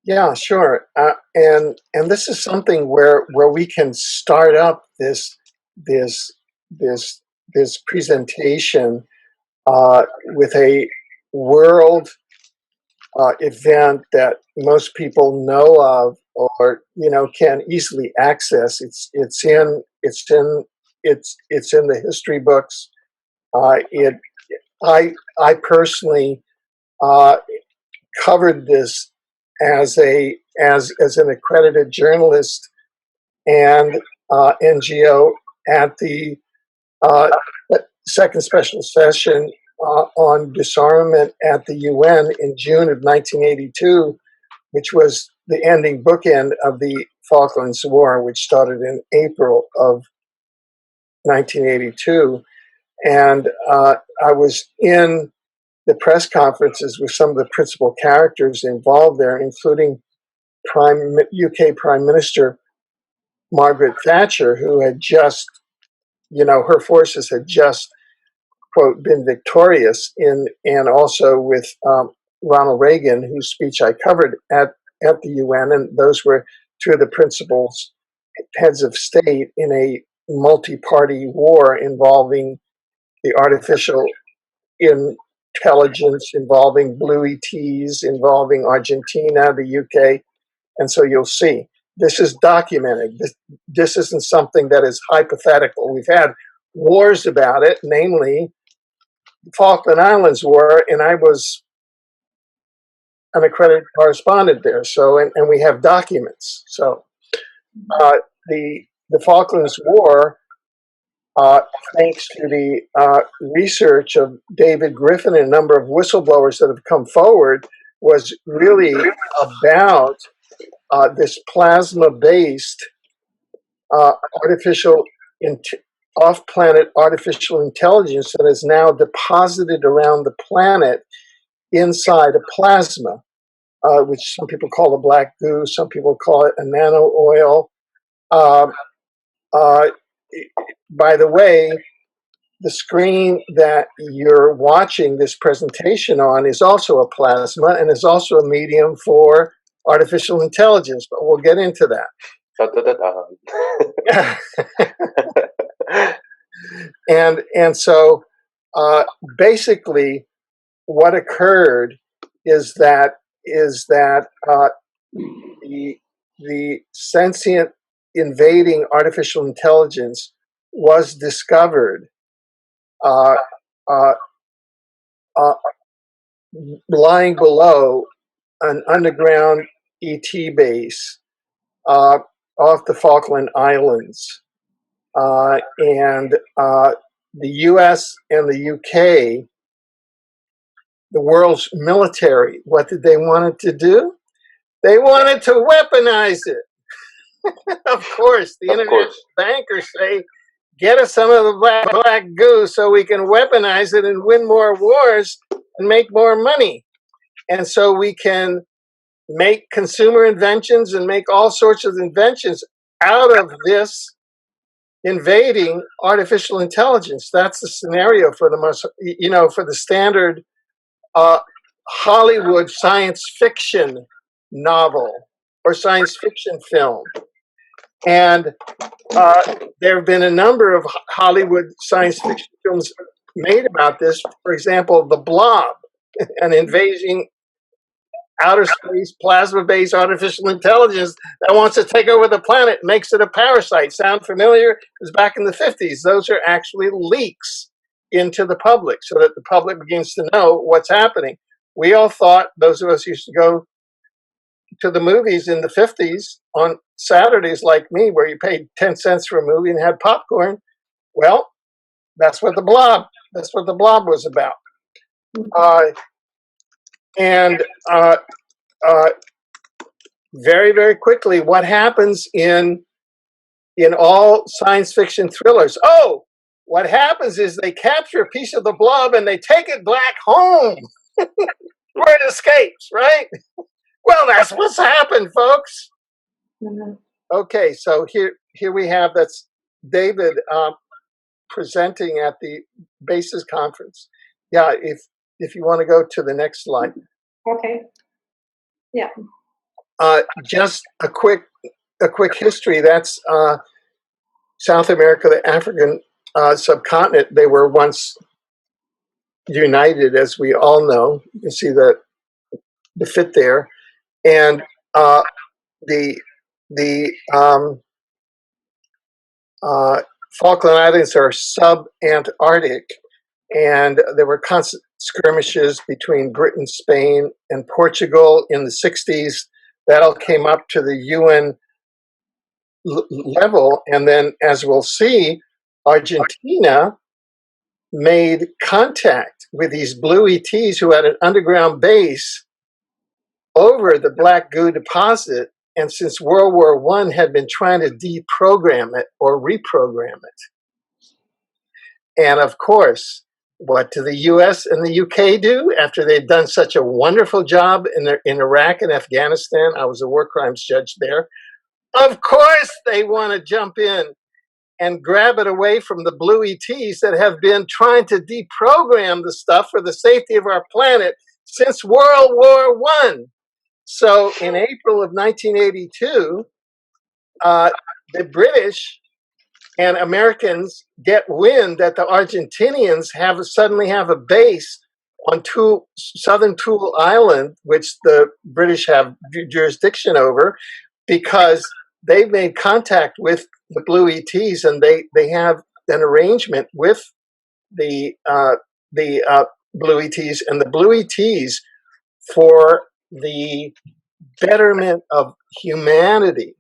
Yeah, sure. And this is something where we can start up this presentation with a world event that most people know of, or can easily access. It's in the history books. I personally covered this as an accredited journalist and NGO at the second special session on disarmament at the UN in June of 1982, which was the ending bookend of the Falklands War, which started in April of 1982. And I was in the press conferences with some of the principal characters involved there, including UK Prime Minister Margaret Thatcher, who had just, her forces had just, quote, been victorious and also with Ronald Reagan, whose speech I covered at the UN, and those were two of the principal heads of state in a multi-party war involving the artificial intelligence, involving blue ETs, involving Argentina, the UK, and so you'll see. This is documented. This isn't something that is hypothetical. We've had wars about it, namely the Falkland Islands War, and I was an accredited correspondent there. So, and we have documents. So, the Falklands War, thanks to the research of David Griffin and a number of whistleblowers that have come forward, was really about this plasma-based off-planet artificial intelligence that is now deposited around the planet inside a plasma, which some people call a black goo, some people call it a nano oil. By the way, the screen that you're watching this presentation on is also a plasma and is also a medium for artificial intelligence, but we'll get into that. And so basically what occurred is that the sentient invading artificial intelligence was discovered lying below an underground ET base off the Falkland Islands. And the US and the UK, the world's military, what did they want it to do? They wanted to weaponize it. Of course, the international bankers say, get us some of the black goo so we can weaponize it and win more wars and make more money. And so we can make consumer inventions and make all sorts of inventions out of this invading artificial intelligence. That's the scenario for for the standard Hollywood science fiction novel or science fiction film. And there have been a number of Hollywood science fiction films made about this. For example, The Blob, an invading outer space plasma-based artificial intelligence that wants to take over the planet, makes it a parasite. Sound familiar? It was back in the 50s. Those are actually leaks into the public so that the public begins to know what's happening. We all thought, those of us used to go to the movies in the 50s on Saturdays like me, where you paid 10 cents for a movie and had popcorn. Well, that's what the blob was about. Very, very quickly, what happens in all science fiction thrillers? Oh, what happens is they capture a piece of the blob and they take it back home where it escapes, right? Well, that's what's happened, folks. Mm-hmm. Okay, so here we have, that's David presenting at the BASES conference. Yeah, if you want to go to the next slide. Okay. Yeah. Just a quick history. That's South America, the African subcontinent. They were once united, as we all know. You can see the fit there, and the Falkland Islands are sub-Antarctic, and there were constant skirmishes between Britain, Spain, and Portugal in the 60s. That all came up to the UN level, and then, as we'll see, Argentina made contact with these blue ETs who had an underground base over the black goo deposit and since World War I had been trying to deprogram it or reprogram it. And of course, what do the US and the UK do after they've done such a wonderful job in Iraq and Afghanistan? I was a war crimes judge there. Of course, they want to jump in and grab it away from the blue ETs that have been trying to deprogram the stuff for the safety of our planet since World War I. So in April of 1982, the British and Americans get wind that the Argentinians suddenly have a base on southern Tool Island, which the British have jurisdiction over, because they've made contact with the Blue ETs, and they have an arrangement with the Blue ETs, and the Blue ETs, for the betterment of humanity.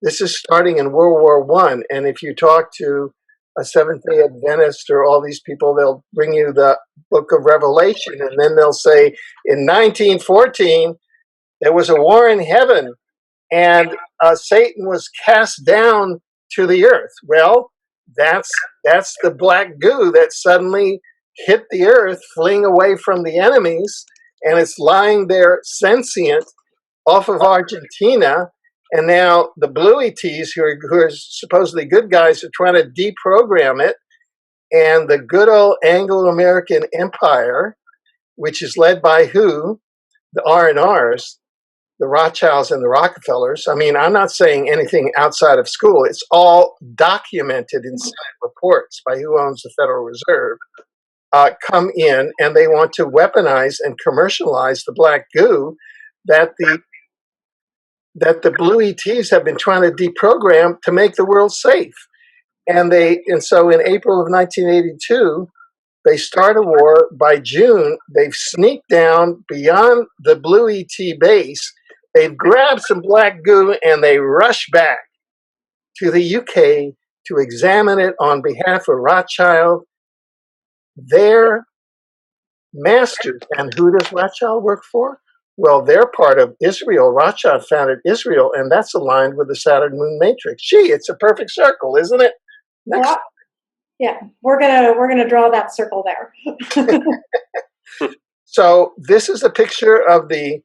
This is starting in World War I, and if you talk to a Seventh-day Adventist or all these people, they'll bring you the Book of Revelation, and then they'll say, in 1914, there was a war in heaven, and Satan was cast down to the earth. Well, that's the black goo that suddenly hit the earth, fleeing away from the enemies, and it's lying there sentient off of Argentina. And now the Blue ETs, who are supposedly good guys, are trying to deprogram it. And the good old Anglo-American Empire, which is led by who? The R&Rs, the Rothschilds and the Rockefellers. I mean, I'm not saying anything outside of school. It's all documented in Senate reports by who owns the Federal Reserve. Come in, and they want to weaponize and commercialize the black goo that the Blue ETs have been trying to deprogram to make the world safe. And so in April of 1982, they start a war. By June, they've sneaked down beyond the Blue ET base. They've grabbed some black goo, and they rush back to the UK to examine it on behalf of Rothschild, their masters. And who does Rothschild work for? Well, they're part of Israel. Rothschild founded Israel, and that's aligned with the Saturn Moon Matrix. It's a perfect circle, isn't it? Next. Yeah, we're gonna draw that circle there. So this is a picture of the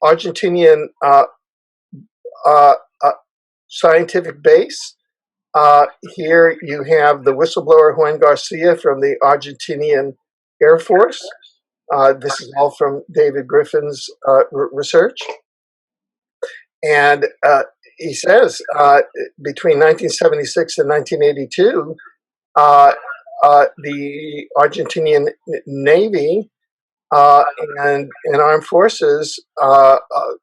Argentinian scientific base. Here you have the whistleblower Juan Garcia from the Argentinian Air Force. This is all from David Griffin's research. And he says between 1976 and 1982, the Argentinian Navy and armed forces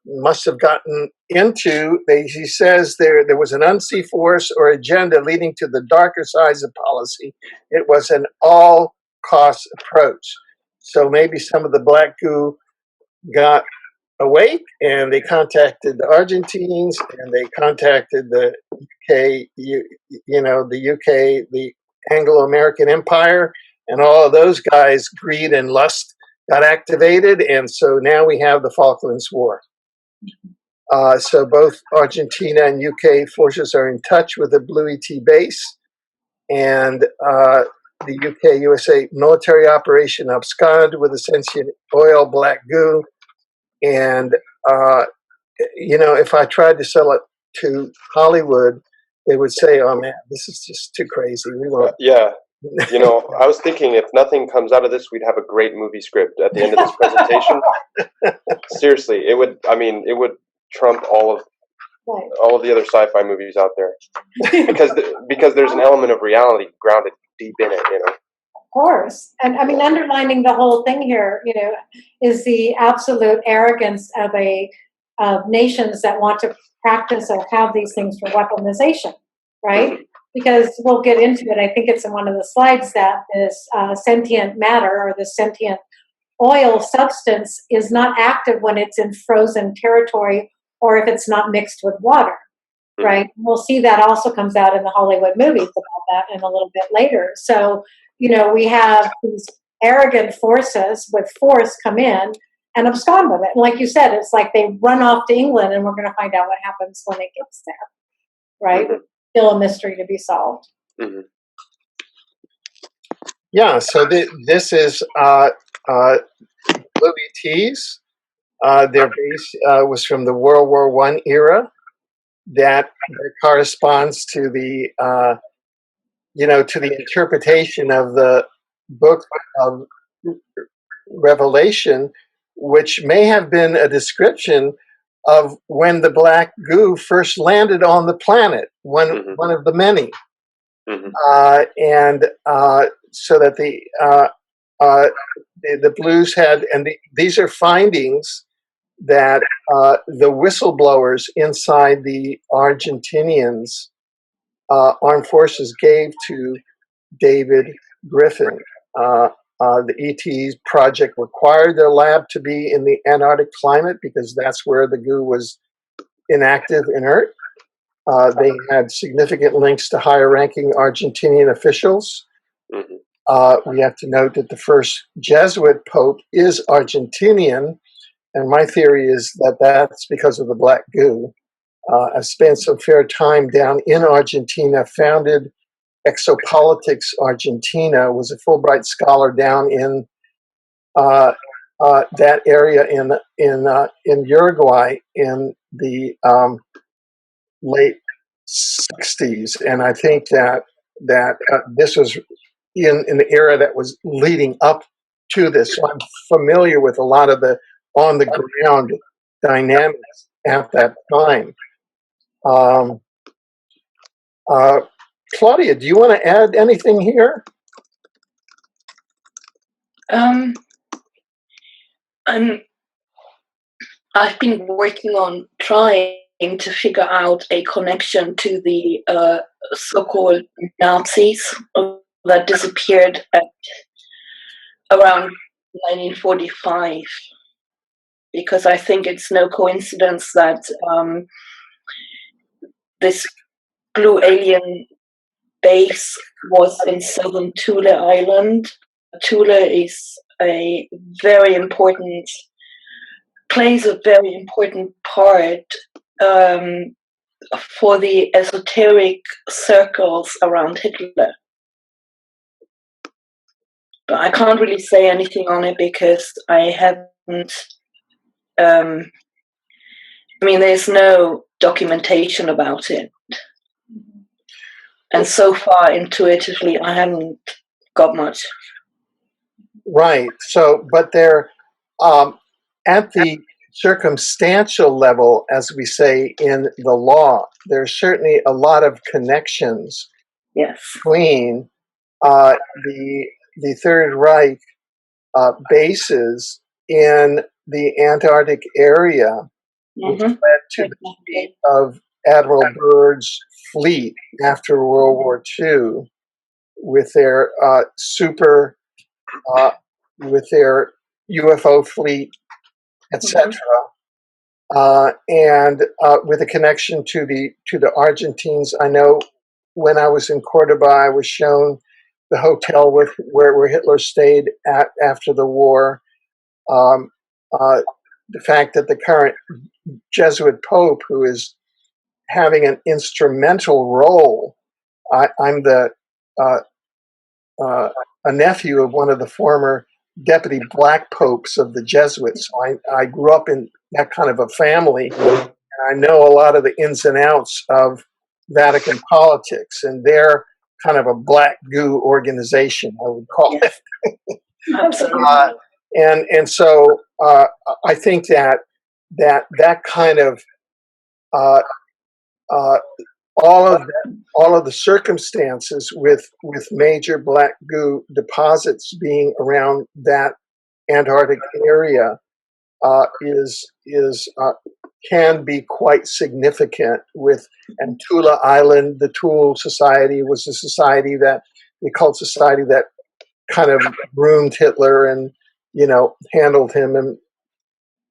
must have gotten into, he says there was an unseen force or agenda leading to the darker sides of policy. It was an all-cost approach. So maybe some of the black goo got awake, and they contacted the Argentines, and they contacted the UK, the UK, the Anglo-American Empire, and all of those guys' greed and lust got activated, and so now we have the Falklands War. So both Argentina and UK forces are in touch with the Blue ET base, and the UK-USA military operation absconded with the sentient oil black goo. And, if I tried to sell it to Hollywood, they would say, oh man, this is just too crazy. We won't. Yeah. I was thinking if nothing comes out of this, we'd have a great movie script at the end of this presentation. Seriously, it would trump all of the other sci-fi movies out there, because there's an element of reality grounded deep in it. Of course. And I mean, underlining the whole thing here, is the absolute arrogance of nations that want to practice or have these things for weaponization, right? Because we'll get into it. I think it's in one of the slides that this sentient matter or the sentient oil substance is not active when it's in frozen territory or if it's not mixed with water, right? We'll see that also comes out in the Hollywood movies about that in a little bit later. So, we have these arrogant forces with force come in and abscond with it. And like you said, it's like they run off to England, and we're going to find out what happens when it gets there, right? Mhm. Still a mystery to be solved. Mhm. Yeah, so this is Louis T's. Their base was from the World War I era. That corresponds to the to the interpretation of the book of Revelation, which may have been a description of when the black goo first landed on the planet, Mhm. one of the many. Mhm. And so that the blues had, and these are findings that the whistleblowers inside the Argentinians armed forces gave to David Griffin. The ET project required their lab to be in the Antarctic climate because that's where the goo was inactive, inert. They had significant links to higher-ranking Argentinian officials. Mhm. We have to note that the first Jesuit pope is Argentinian, and my theory is that that's because of the black goo. I spent some fair time down in Argentina, founded Exopolitics Argentina, was a Fulbright scholar down in that area in Uruguay in the late 60s, and I think that this was in the era that was leading up to this. So I'm familiar with a lot of the on the ground dynamics at that time. Claudia, do you want to add anything here? I've been working on trying to figure out a connection to the so-called Nazis that disappeared at around 1945, because I think it's no coincidence that this blue alien base was in southern Thule Island. Thule is a very important, plays a very important part for the esoteric circles around Hitler. But I can't really say anything on it because I haven't. There's no documentation about it. And so far, intuitively, I haven't got much. Right. So, but they're at the circumstantial level, as we say in the law, there's certainly a lot of connections Yes. between the Third Reich bases in the Antarctic area, which led to the defeat of Admiral Byrd's fleet after World War II with their with their UFO fleet, etc., and with a connection to the Argentines. I know when I was in Cordoba, I was shown the hotel where Hitler stayed at after the war. The fact that the current Jesuit Pope, who is having an instrumental role, I'm a nephew of one of the former deputy black popes of the Jesuits. So I grew up in that kind of a family, and I know a lot of the ins and outs of Vatican politics, and they're kind of a black goo organization, I would call it. Absolutely. And so I think that kind of all of the circumstances with major black goo deposits being around that Antarctic area can be quite significant. And Tula Island, the Thule Society was the occult society that kind of groomed Hitler and handled him and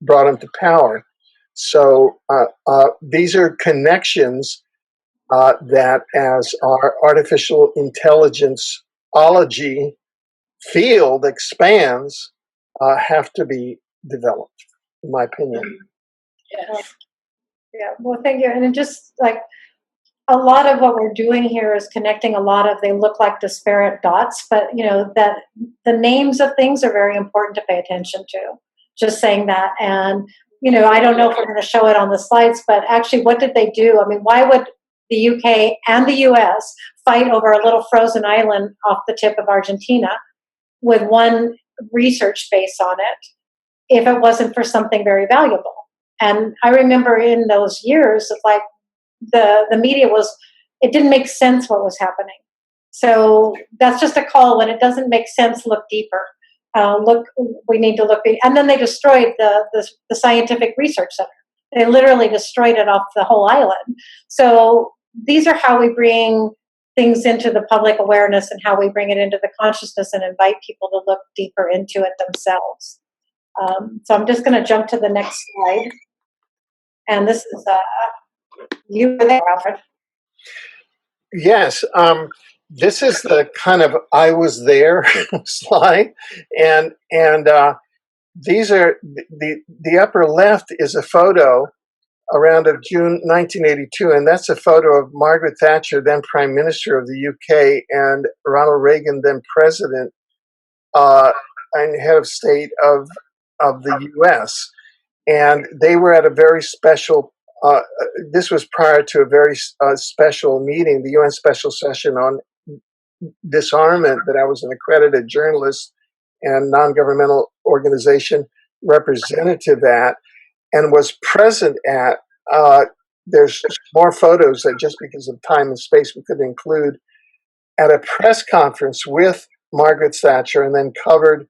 brought him to power. So these are connections that, as our artificial intelligence-ology field expands, have to be developed, in my opinion. Yes. Yeah, well, thank you. And it just like a lot of what we're doing here is connecting a lot of, they look like disparate dots, but that the names of things are very important to pay attention to. Just saying that. And, I don't know if we're going to show it on the slides, but actually what did they do? I mean, why would the UK and the US fight over a little frozen island off the tip of Argentina with one research base on it if it wasn't for something very valuable? And I remember in those years of like the media it didn't make sense what was happening. So that's just a call. When it doesn't make sense, look deeper. We need to look. And then they destroyed the scientific research center. They literally destroyed it off the whole island. So these are how we bring things into the public awareness and how we bring it into the consciousness and invite people to look deeper into it themselves. So I'm just going to jump to the next slide. And this is you were there, Alfred. Yes, this is the kind of I was there slide, and these are the upper left is a photo around of June 1982, and that's a photo of Margaret Thatcher, then Prime Minister of the UK, and Ronald Reagan, then President and head of state of the US, and they were at a very special. This was prior to a very special meeting, the UN special session on disarmament that I was an accredited journalist and non-governmental organization representative at, and was present at. There's more photos that just because of time and space we couldn't include, at a press conference with Margaret Thatcher, and then covered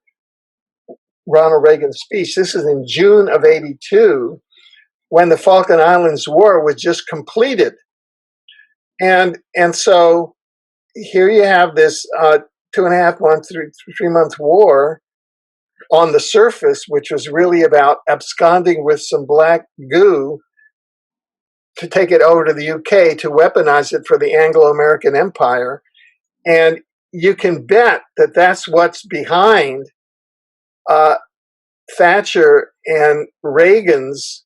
Ronald Reagan's speech. This is in June of '82, when the Falkland Islands War was just completed. And so here you have this 2.5 month, 3 month war on the surface, which was really about absconding with some black goo to take it over to the UK to weaponize it for the Anglo-American Empire. And you can bet that that's what's behind Thatcher and Reagan's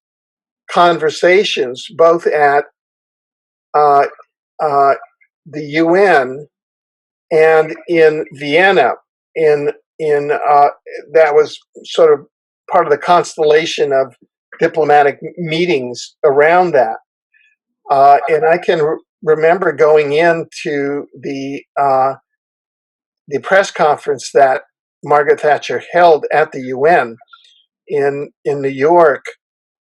conversations, both at the UN and in Vienna. In that was sort of part of the constellation of diplomatic meetings around that. And I can remember going into the press conference that Margaret Thatcher held at the UN in New York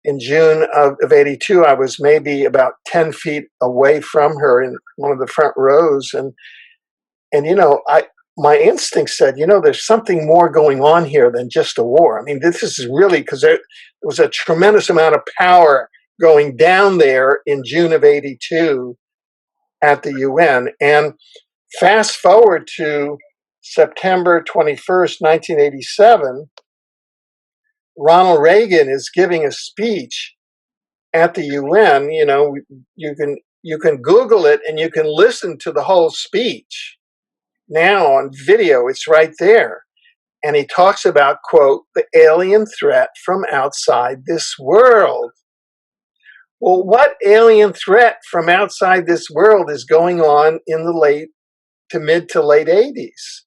in June of '82. I was maybe about 10 feet away from her in one of the front rows, and my instinct said, there's something more going on here than just a war. I mean, this is really, because there was a tremendous amount of power going down there in June of '82 at the UN. And fast forward to September 21st, 1987, Ronald Reagan is giving a speech at the UN. You can Google it and you can listen to the whole speech now on video. It's right there. And he talks about, quote, the alien threat from outside this world. Well, what alien threat from outside this world is going on in the late to mid to late 80s?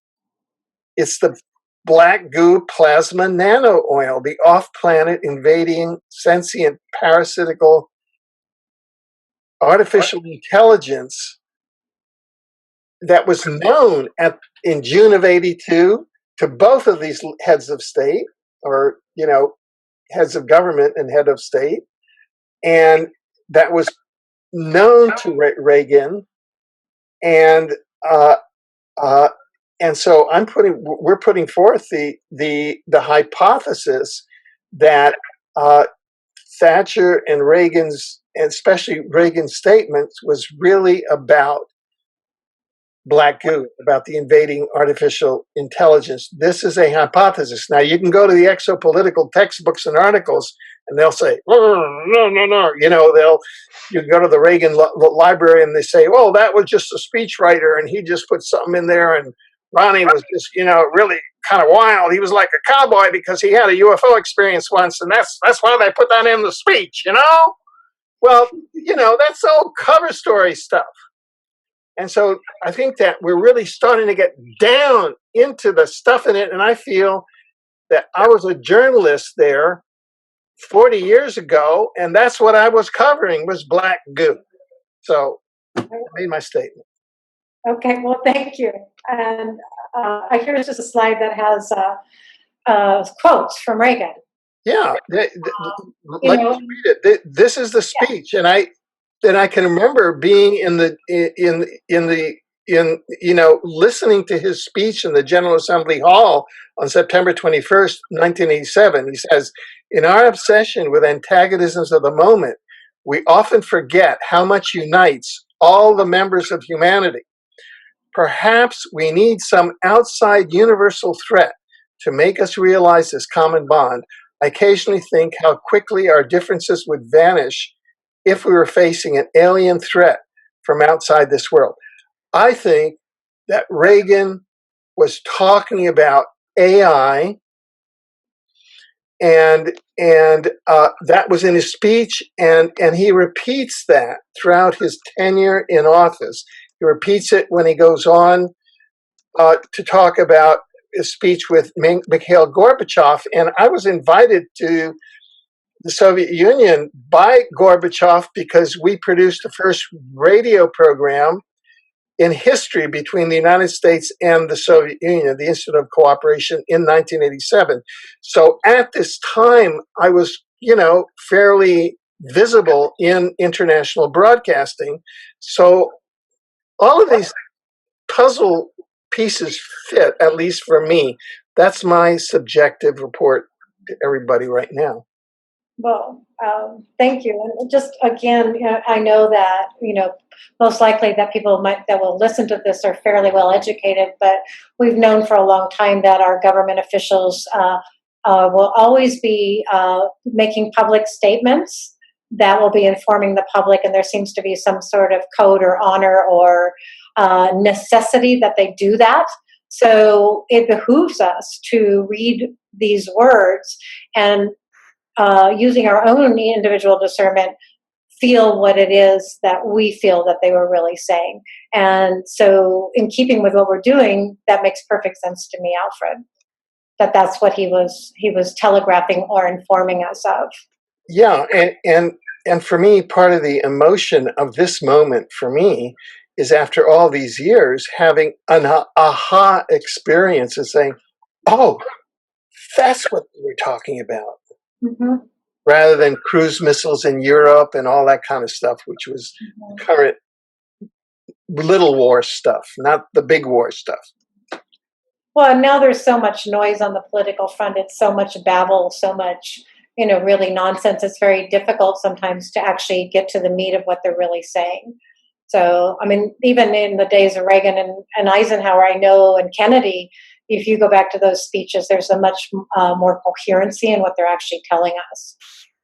It's the black goo plasma nano oil, the off-planet invading sentient parasitical artificial intelligence that was known in June of '82 to both of these heads of state, or heads of government and head of state, and that was known to Reagan, and so we're putting forth the hypothesis that Thatcher and Reagan's, and especially Reagan's statements, was really about black goo, about the invading artificial intelligence. This is a hypothesis. Now, you can go to the exopolitical textbooks and articles, and they'll say, no. You can go to the Reagan library, and they say, that was just a speechwriter, and he just put something in there, and Ronnie was just, really kind of wild. He was like a cowboy because he had a UFO experience once, and that's why they put that in the speech, you know? Well, you know, that's all cover story stuff. And so I think that we're really starting to get down into the stuff in it. And I feel that I was a journalist there 40 years ago, and that's what I was covering was black goo. So I made my statement. Okay, well, thank you. And here's just a slide that has quotes from Reagan. Yeah, You like know, read it. This is the speech, and I can remember being in you know, listening to his speech in the General Assembly Hall on September 21st, 1987. He says, "In our obsession with antagonisms of the moment, we often forget how much unites all the members of humanity. Perhaps we need some outside universal threat to make us realize this common bond. I occasionally think how quickly our differences would vanish if we were facing an alien threat from outside this world." I think that Reagan was talking about AI, and that was in his speech, and he repeats that throughout his tenure in office. He repeats it when he goes on to talk about a speech with Mikhail Gorbachev, and I was invited to the Soviet Union by Gorbachev because we produced the first radio program in history between the United States and the Soviet Union, the Institute of Cooperation, in 1987. So at this time, I was, you know, fairly visible in international broadcasting. So all of these puzzle pieces fit, at least for me. That's my subjective report to everybody right now. well, thank you. And just again, you know, I know that, you know, most likely that people that will listen to this are fairly well educated, but we've known for a long time that our government officials will always be making public statements that will be informing the public, and there seems to be some sort of code or honor or necessity that they do that. So it behooves us to read these words and using our own individual discernment, feel what it is that we feel that they were really saying. And so, in keeping with what we're doing, that makes perfect sense to me, Alfred. That's what he was telegraphing or informing us of. Yeah, and for me, part of the emotion of this moment for me is after all these years having an aha experience and saying, "Oh, that's what we were talking about," Mm-hmm. rather than cruise missiles in Europe and all that kind of stuff, which was Mm-hmm. current little war stuff, not the big war stuff. Well, now there's so much noise on the political front. It's so much babble, so much, you know, really nonsense. It's very difficult sometimes to actually get to the meat of what they're really saying. So, I mean, even in the days of Reagan and Eisenhower, I know, and Kennedy, if you go back to those speeches, there's a much more coherency in what they're actually telling us.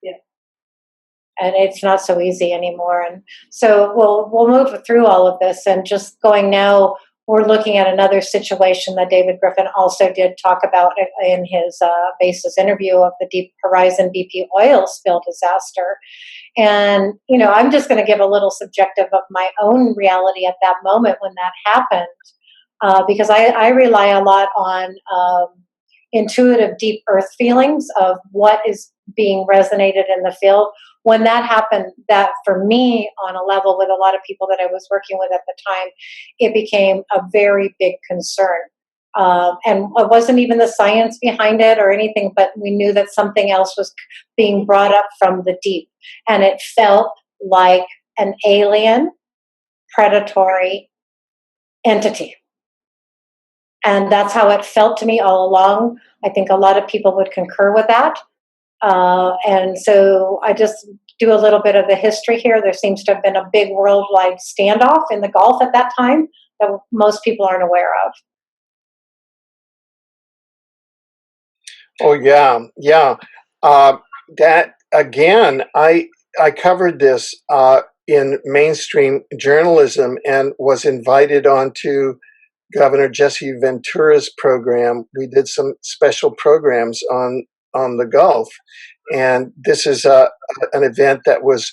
Yeah. And it's not so easy anymore. And so we'll move through all of this, and just going now, we're looking at another situation that David Griffin also did talk about in his Basis interview of the Deep Horizon BP oil spill disaster. And, you know, I'm just going to give a little subjective of my own reality at that moment when that happened, because I rely a lot on intuitive, deep earth feelings of what is being resonated in the field. When that happened, that for me, on a level with a lot of people that I was working with at the time, it became a very big concern. And it wasn't even the science behind it or anything, but we knew that something else was being brought up from the deep. And it felt like an alien, predatory entity. And that's how it felt to me all along. I think a lot of people would concur with that. And so I just do a little bit of the history here. There seems to have been a big worldwide standoff in the Gulf at that time that most people aren't aware of. Oh yeah, yeah. That again, I covered this in mainstream journalism and was invited onto Governor Jesse Ventura's program. We did some special programs on the Gulf, and this is an event that was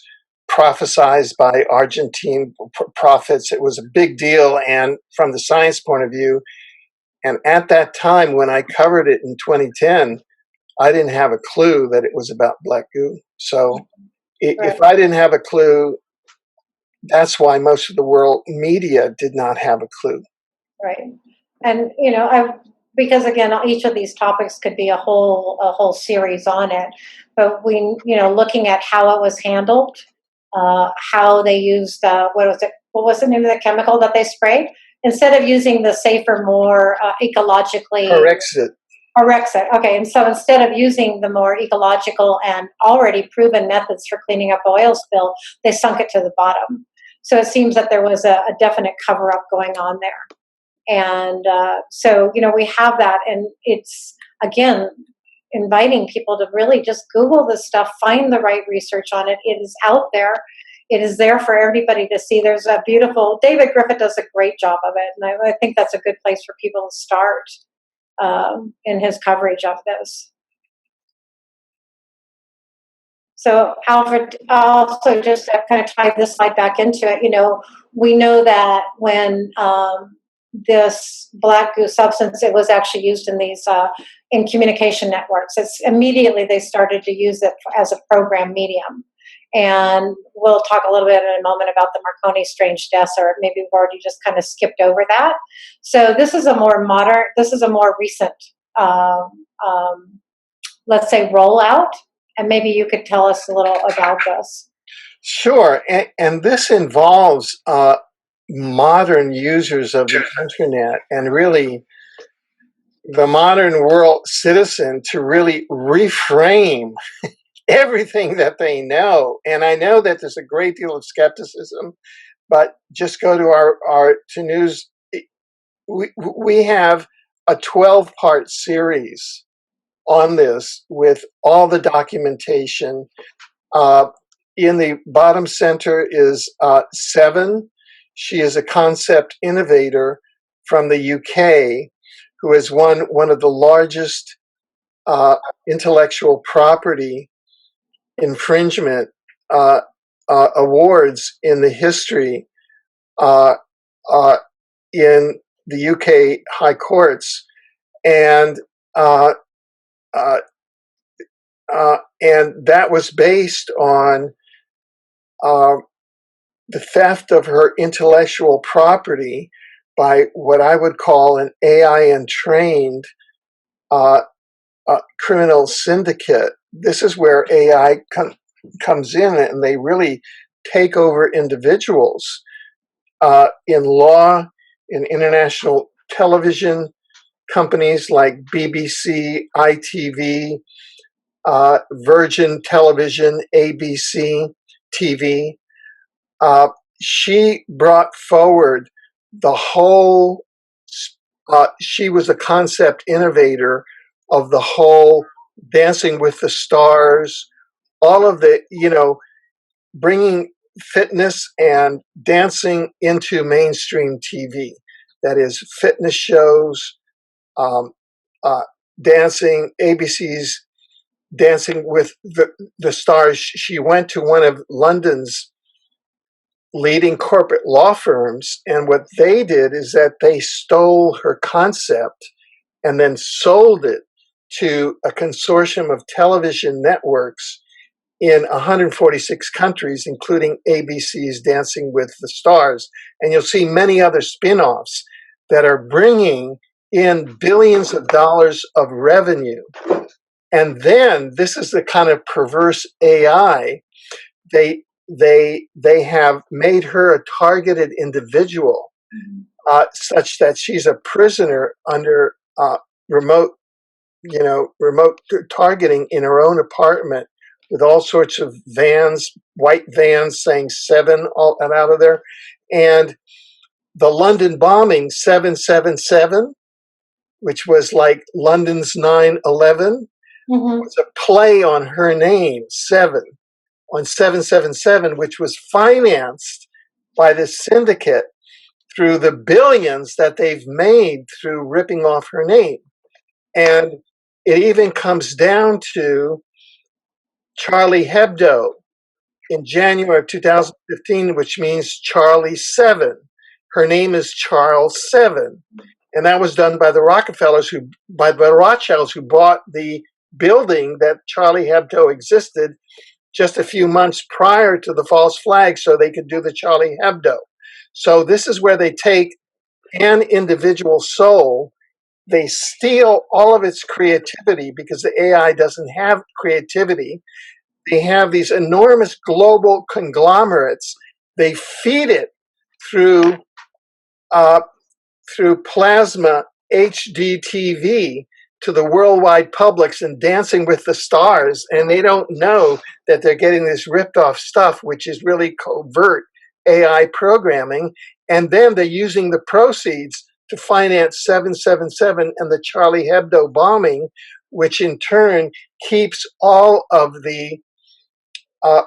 prophesized by Argentine prophets. It was a big deal, and from the science point of view, and at that time when I covered it in 2010, I didn't have a clue that it was about black goo. So if I didn't have a clue, that's why most of the world media did not have a clue. Right. And, because again, each of these topics could be a whole series on it, but looking at how it was handled, how they used, what was the name of the chemical that they sprayed? Instead of using the safer, more ecologically. Corexit. Okay. And so instead of using the more ecological and already proven methods for cleaning up oil spill, they sunk it to the bottom. So it seems that there was a definite cover up going on there. And so, we have that. And it's, again, inviting people to really just Google this stuff, find the right research on it. It is out there. It is there for everybody to see. There's a beautiful, David Griffith does a great job of it. And I think that's a good place for people to start in his coverage of this. So, Alfred, also just to kind of tie this slide back into it, we know that when this black goo substance, it was actually used in these in communication networks. It's immediately they started to use it as a program medium. And we'll talk a little bit in a moment about the Marconi strange deaths, or maybe we've already just kind of skipped over that. So this is a more recent, let's say, rollout. And maybe you could tell us a little about this. Sure. And this involves modern users of the internet and really the modern world citizen to really reframe everything that they know. And I know that there's a great deal of skepticism, but just go to our to news. We have a 12-part series on this with all the documentation. In the bottom center is Seven. She is a concept innovator from the UK who has won one of the largest intellectual property infringement awards in the history in the UK high courts, and that was based on the theft of her intellectual property by what I would call an AI-entrained criminal syndicate. This is where AI comes in, and they really take over individuals in law, in international television companies like BBC, ITV, Virgin Television, ABC TV. She brought forward the whole, she was a concept innovator of the whole Dancing with the Stars, all of the, bringing fitness and dancing into mainstream TV. That is fitness shows, dancing, ABC's Dancing with the Stars. She went to one of London's leading corporate law firms, and what they did is that they stole her concept and then sold it to a consortium of television networks in 146 countries, including ABC's Dancing with the Stars. And you'll see many other spin-offs that are bringing in billions of dollars of revenue. And then this is the kind of perverse AI. They have made her a targeted individual, such that she's a prisoner under remote targeting in her own apartment with all sorts of vans, white vans saying 7 all and out of there. And the London bombing 777, which was like London's 9/11, was a play on her name, 7, on 777, which was financed by this syndicate through the billions that they've made through ripping off her name. And it even comes down to Charlie Hebdo in January of 2015, which means Charlie 7. Her name is Charles 7. And that was done by the by the Rothschilds, who bought the building that Charlie Hebdo existed just a few months prior to the false flag so they could do the Charlie Hebdo. So this is where they take an individual soul, they steal all of its creativity because the AI doesn't have creativity. They have these enormous global conglomerates. They feed it through plasma HDTV to the worldwide publics and Dancing with the Stars, and they don't know that they're getting this ripped off stuff, which is really covert AI programming. And then they're using the proceeds to finance 777 and the Charlie Hebdo bombing, which in turn keeps all of the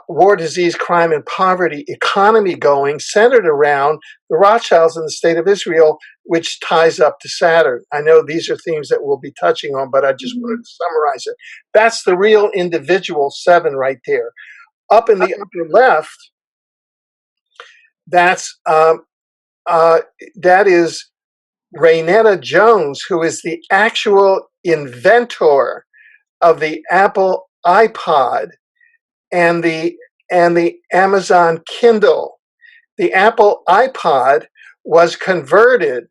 war, disease, crime, and poverty economy going, centered around the Rothschilds in the state of Israel, which ties up to Saturn. I know these are themes that we'll be touching on, but I just wanted to summarize it. That's the real individual 7 right there. Up in the upper left, that is Raynetta Jones, who is the actual inventor of the Apple iPod and the Amazon Kindle. The Apple iPod was converted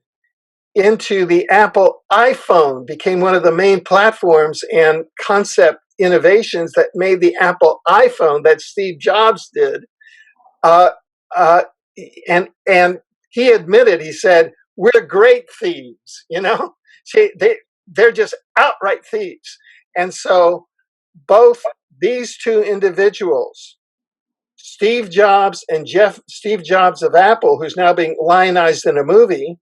into the Apple iPhone, became one of the main platforms and concept innovations that made the Apple iPhone that Steve Jobs did. And he admitted, he said, "We're great thieves, you know." They're just outright thieves. And so both these two individuals, Steve Jobs and Steve Jobs of Apple, who's now being lionized in a movie,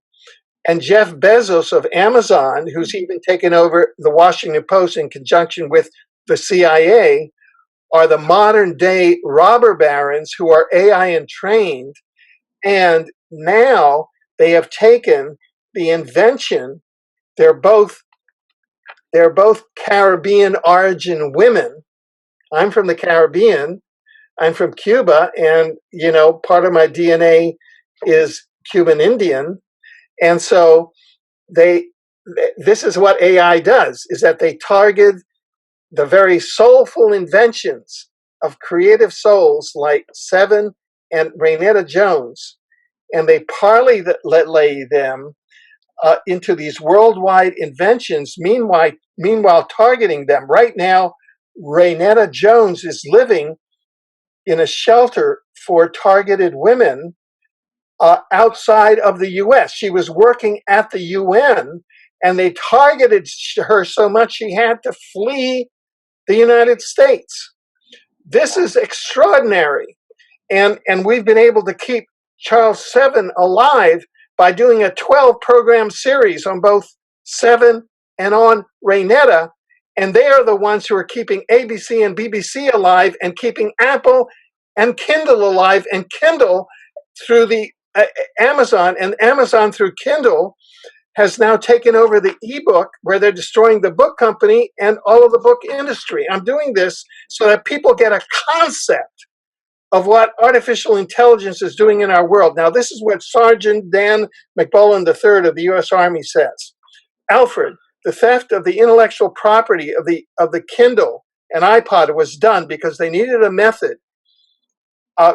and Jeff Bezos of Amazon, who's even taken over the Washington Post in conjunction with the CIA, are the modern day robber barons who are AI entrained. And now they have taken the invention. They're both Caribbean origin women. I'm from the Caribbean. I'm from Cuba, and part of my DNA is Cuban Indian. And so this is what AI does, is that they target the very soulful inventions of creative souls like 7 and Raynetta Jones, and they parlay them into these worldwide inventions, meanwhile targeting them. Right now, Raynetta Jones is living in a shelter for targeted women outside of the U.S. She was working at the UN, and they targeted her so much she had to flee the United States. This is extraordinary. And we've been able to keep Charles 7 alive by doing a 12-program series on both 7 and on Raynetta. And they are the ones who are keeping ABC and BBC alive and keeping Apple and Kindle alive, and Kindle through the Amazon, and Amazon through Kindle has now taken over the ebook, where they're destroying the book company and all of the book industry. I'm doing this so that people get a concept of what artificial intelligence is doing in our world. Now, this is what Sergeant Dan McMullen III of the U.S. Army says. Alfred, the theft of the intellectual property of the Kindle and iPod was done because they needed a method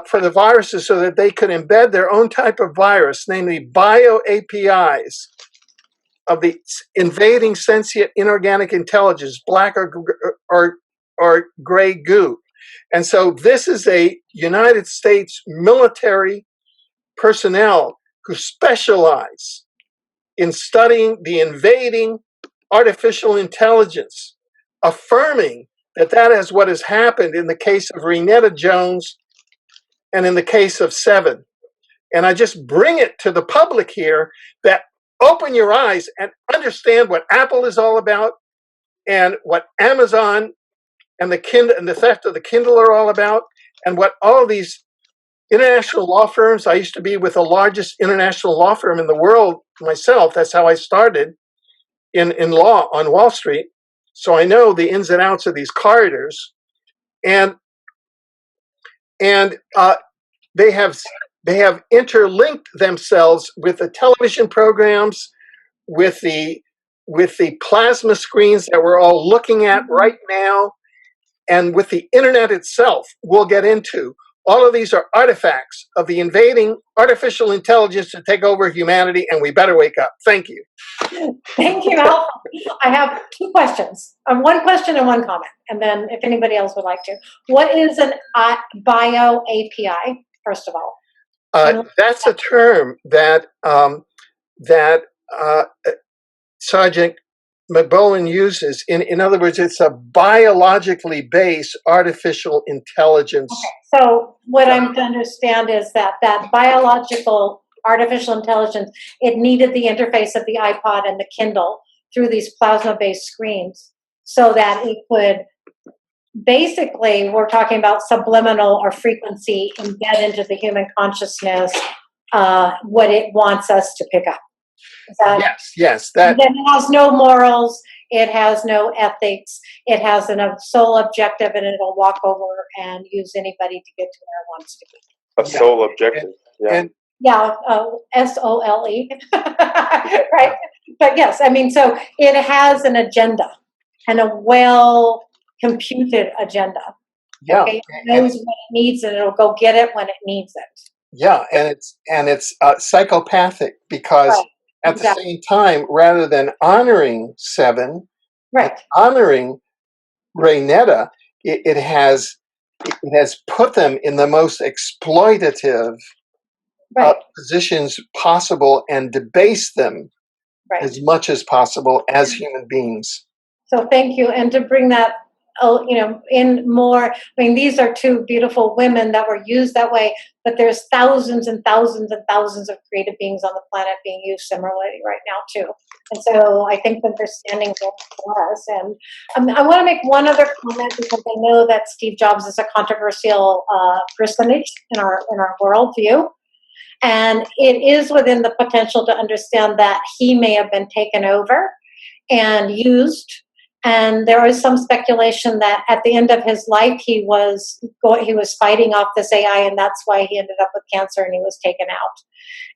for the viruses so that they could embed their own type of virus, namely bio APIs of the invading sentient inorganic intelligence, black or gray goo. And so this is a United States military personnel who specialize in studying the invading artificial intelligence, affirming that is what has happened in the case of Raynetta Jones and in the case of 7. And I just bring it to the public here that open your eyes and understand what Apple is all about, and what Amazon and the Kindle and the theft of the Kindle are all about, and what all these international law firms. I used to be with the largest international law firm in the world myself. That's how I started in law on Wall Street. So I know the ins and outs of these corridors, and they have interlinked themselves with the television programs, with the plasma screens that we're all looking at right now, and with the internet itself. We'll get into all of these are artifacts of the invading artificial intelligence to take over humanity, and we better wake up. Thank you. Thank you, Al. I have two questions. One question and one comment, and then if anybody else would like to. What is an bio API, first of all? That's a term that Sergeant McBowen uses. In other words, it's a biologically based artificial intelligence. Okay. So what I'm to understand is that biological artificial intelligence, it needed the interface of the iPod and the Kindle through these plasma-based screens so that it could, basically, we're talking about subliminal or frequency embed into the human consciousness what it wants us to pick up. Yes. That it has no morals, it has no ethics, it has a sole objective, and it'll walk over and use anybody to get to where it wants to be. A sole objective. SOLE, right? But yes, I mean, so it has an agenda and a well-computed agenda. Yeah, okay? It knows what it needs, and it'll go get it when it needs it. Yeah, and it's psychopathic because. Right. At the same time, rather than honoring Seven, right, honoring Raynetta, it has put them in the most exploitative positions possible and debased them as much as possible as human beings. So thank you, and to bring that, in more. I mean, these are two beautiful women that were used that way, but there's thousands and thousands and thousands of creative beings on the planet being used similarly right now too. And so I think that they're standing there for us. And I want to make one other comment because I know that Steve Jobs is a controversial personage in our worldview. And it is within the potential to understand that he may have been taken over and used. And there is some speculation that at the end of his life, he was fighting off this AI, and that's why he ended up with cancer and he was taken out.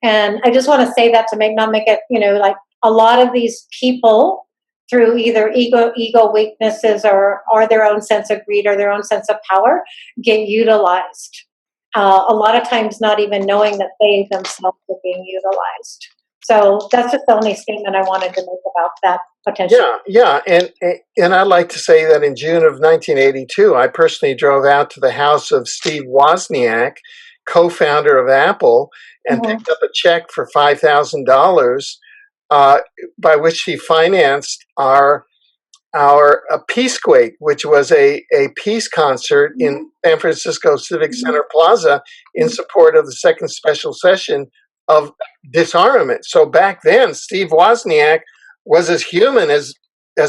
And I just want to say that to not make it, like a lot of these people, through either ego weaknesses or their own sense of greed or their own sense of power, get utilized. A lot of times not even knowing that they themselves are being utilized. So that's just the only statement I wanted to make about that potential. Yeah, and I'd like to say that in June of 1982, I personally drove out to the house of Steve Wozniak, co-founder of Apple, and picked up a check for $5,000, by which he financed our Peacequake, which was a peace concert in San Francisco Civic Center Plaza in support of the second special session of disarmament. So back then, Steve Wozniak was as human as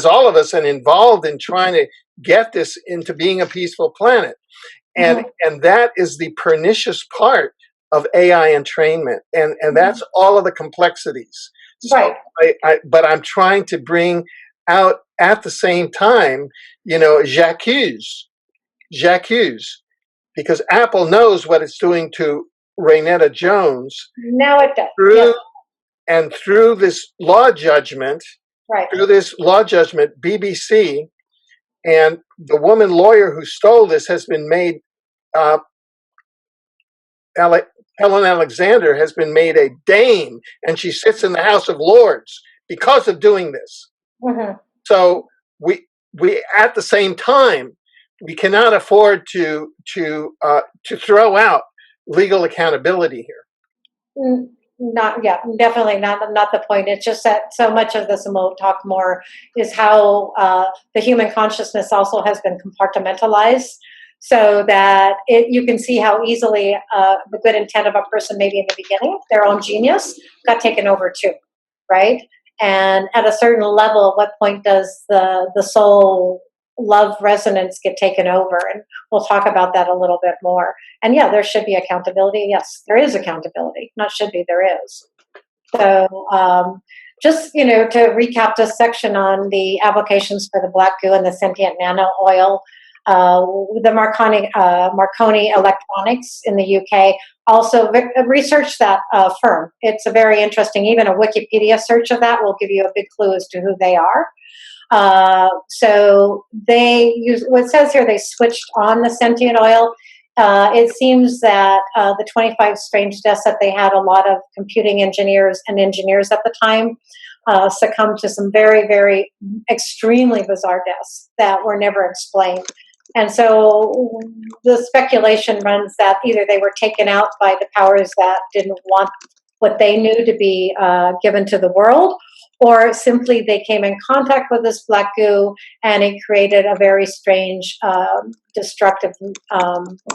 all of us and involved in trying to get this into being a peaceful planet. And that is the pernicious part of AI entrainment. And that's all of the complexities. So but I'm trying to bring out at the same time, j'accuse, because Apple knows what it's doing to Raynetta Jones. Now it does. And through this law judgment, BBC and the woman lawyer who stole this has been made, Helen Alexander has been made a dame, and she sits in the House of Lords because of doing this. So we at the same time, we cannot afford to throw out legal accountability here. Definitely not the point. It's just that so much of this, and we'll talk more, is how the human consciousness also has been compartmentalized, so that you can see how easily the good intent of a person, maybe in the beginning, their own genius, got taken over too, right? And at a certain level, at what point does the soul love resonance get taken over. And we'll talk about that a little bit more. And yeah, there should be accountability. Yes, there is accountability. Not should be, there is. So just, to recap this section on the applications for the black goo and the sentient nano oil, the Marconi Electronics in the UK also researched that firm. It's a very interesting, even a Wikipedia search of that will give you a big clue as to who they are. So they use, what it says here, they switched on the sentient oil. It seems that the 25 strange deaths that they had, a lot of computing engineers and engineers at the time succumbed to some very, very extremely bizarre deaths that were never explained. And so the speculation runs that either they were taken out by the powers that didn't want what they knew to be given to the world, or simply they came in contact with this black goo and it created a very strange, destructive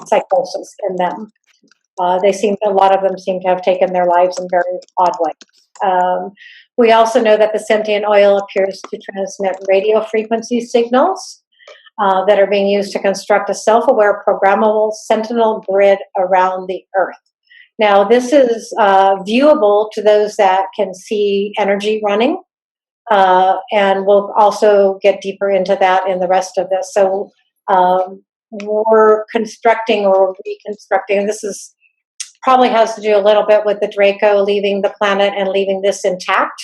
psychosis in them. A lot of them seem to have taken their lives in very odd ways. We also know that the sentient oil appears to transmit radio frequency signals that are being used to construct a self-aware programmable sentinel grid around the Earth. Now, this is viewable to those that can see energy running, and we'll also get deeper into that in the rest of this. So we're constructing or reconstructing, and this is probably has to do a little bit with the Draco leaving the planet and leaving this intact,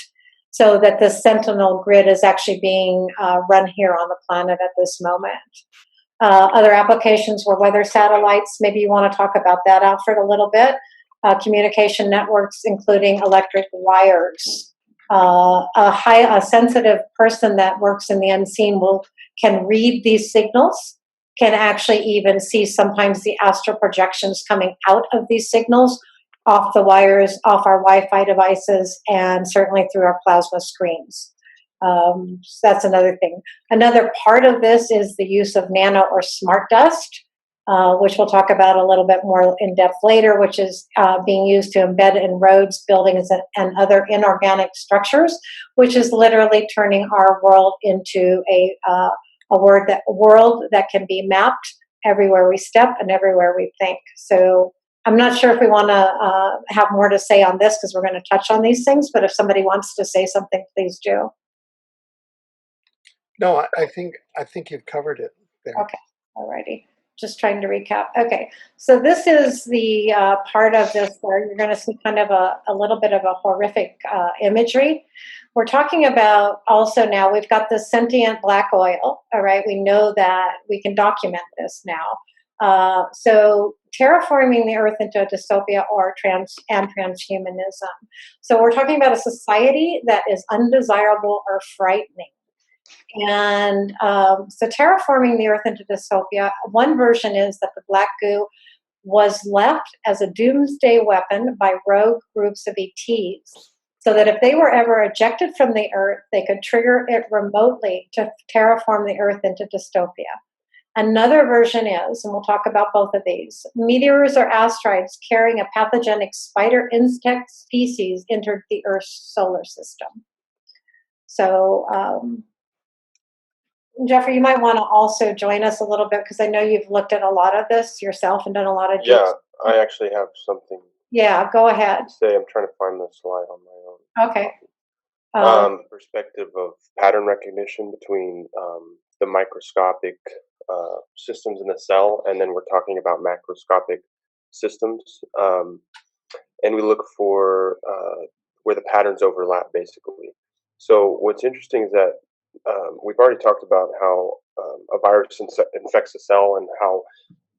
so that the Sentinel grid is actually being run here on the planet at this moment. Other applications were weather satellites. Maybe you want to talk about that, Alfred, a little bit. Communication networks, including electric wires. A sensitive person that works in the unseen can read these signals, can actually even see sometimes the astral projections coming out of these signals off the wires, off our Wi-Fi devices, and certainly through our plasma screens. So that's another thing. Another part of this is the use of nano or smart dust, which we'll talk about a little bit more in depth later, which is being used to embed in roads, buildings, and other inorganic structures, which is literally turning our world into a world that can be mapped everywhere we step and everywhere we think. So I'm not sure if we want to have more to say on this because we're going to touch on these things, but if somebody wants to say something, please do. No, I think you've covered it there. Okay, alrighty. Just trying to recap. Okay, so this is the part of this where you're going to see kind of a little bit of a horrific imagery. We're talking about also now, we've got the sentient black oil, all right? We know that we can document this now. So terraforming the earth into a dystopia or transhumanism. So we're talking about a society that is undesirable or frightening. And so terraforming the earth into dystopia, one version is that the black goo was left as a doomsday weapon by rogue groups of ETs, so that if they were ever ejected from the earth, they could trigger it remotely to terraform the earth into dystopia. Another version is, and we'll talk about both of these, meteors or asteroids carrying a pathogenic spider insect species entered the Earth's solar system. So, Jeffrey, you might want to also join us a little bit because I know you've looked at a lot of this yourself and done a lot of. Yeah, I actually have something. Yeah, go ahead. I'm trying to find the slide on my own. Okay. Perspective of pattern recognition between the microscopic systems in the cell, and then we're talking about macroscopic systems, and we look for where the patterns overlap, basically. So what's interesting is that we've already talked about how a virus infects a cell and how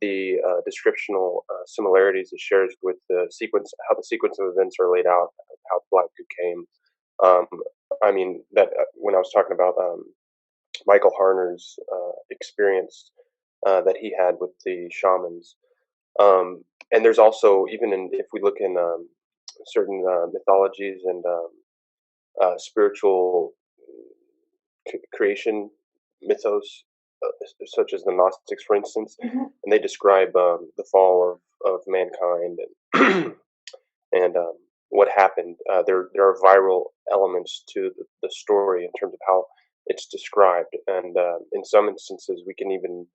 the descriptional similarities it shares with the sequence, how the sequence of events are laid out, how black goo came. I mean, that when I was talking about Michael Harner's experience that he had with the shamans, and there's also, even if we look in certain mythologies and spiritual creation mythos, such as the Gnostics, for instance, and they describe the fall of mankind and and what happened. There are viral elements to the story in terms of how it's described. And in some instances, you can even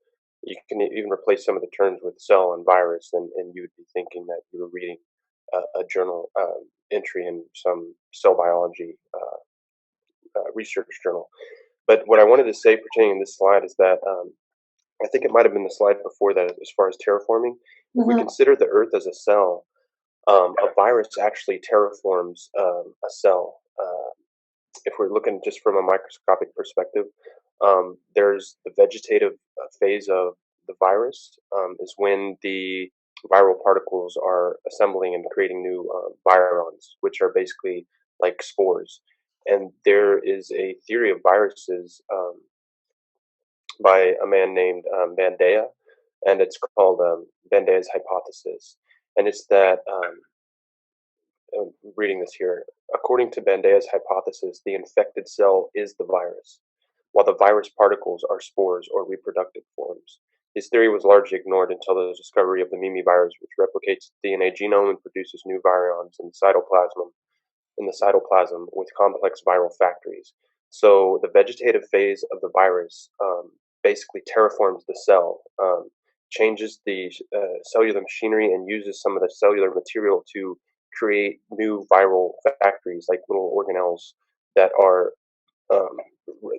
replace some of the terms with cell and virus, and you would be thinking that you were reading a journal entry in some cell biology research journal. But what I wanted to say pertaining to this slide is that I think it might have been the slide before that as far as terraforming. If we Mhm. consider the Earth as a cell, a virus actually terraforms a cell. If we're looking just from a microscopic perspective, there's the vegetative phase of the virus is when the viral particles are assembling and creating new virons, which are basically like spores. And there is a theory of viruses by a man named Bandea, and it's called Bandea's hypothesis. And it's that I'm reading this here. According to Bandea's hypothesis, the infected cell is the virus, while the virus particles are spores or reproductive forms. His theory was largely ignored until the discovery of the Mimi virus, which replicates the DNA genome and produces new virions in the cytoplasm with complex viral factories. So the vegetative phase of the virus basically terraforms the cell, changes the cellular machinery, and uses some of the cellular material to create new viral factories, like little organelles that are um,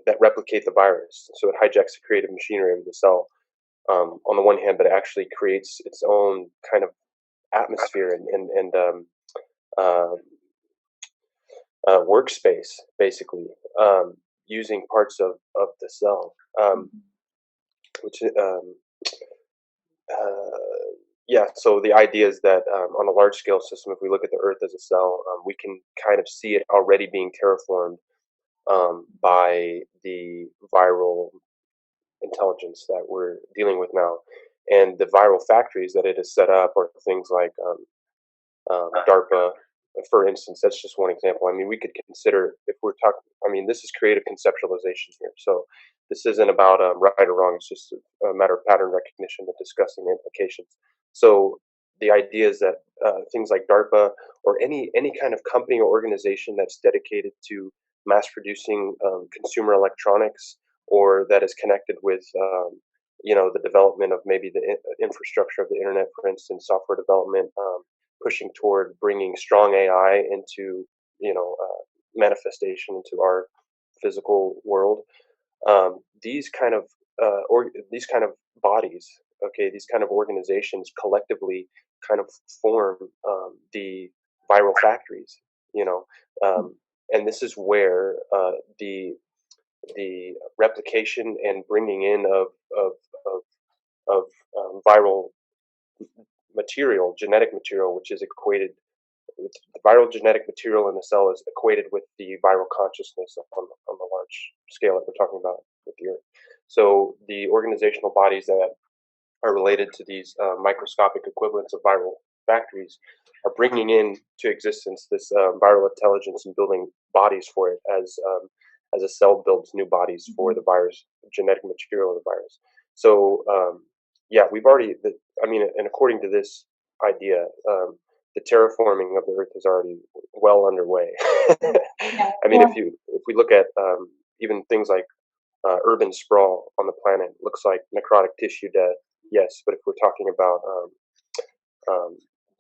that replicate the virus. So it hijacks the creative machinery of the cell on the one hand, but it actually creates its own kind of atmosphere uh, workspace, basically, using parts of the cell, which yeah. So the idea is that on a large scale system, if we look at the Earth as a cell, we can kind of see it already being terraformed by the viral intelligence that we're dealing with now. And the viral factories that it has set up are things like DARPA, for instance. That's just one example. I mean, we could consider, if we're talking, I mean, this is creative conceptualization here. So this isn't about right or wrong. It's just a matter of pattern recognition and discussing the implications. So the idea is that things like DARPA or any kind of company or organization that's dedicated to mass producing consumer electronics, or that is connected with the development of maybe the infrastructure of the internet, for instance, software development, pushing toward bringing strong AI into manifestation into our physical world. These kind of these kind of bodies, okay, these kind of organizations collectively kind of form the viral factories, you know, and this is where the replication and bringing in of, of viral material, genetic material, which is equated with the viral genetic material in the cell is equated with the viral consciousness on the large scale that we're talking about with the Earth. So the organizational bodies that are related to these microscopic equivalents of viral factories are bringing into existence this viral intelligence and building bodies for it as a cell builds new bodies for the virus, genetic material of the virus. So yeah, we've already, I mean, and according to this idea, the terraforming of the Earth is already well underway. Yeah. I mean, if we look at even things like urban sprawl on the planet, looks like necrotic tissue death, yes. But if we're talking about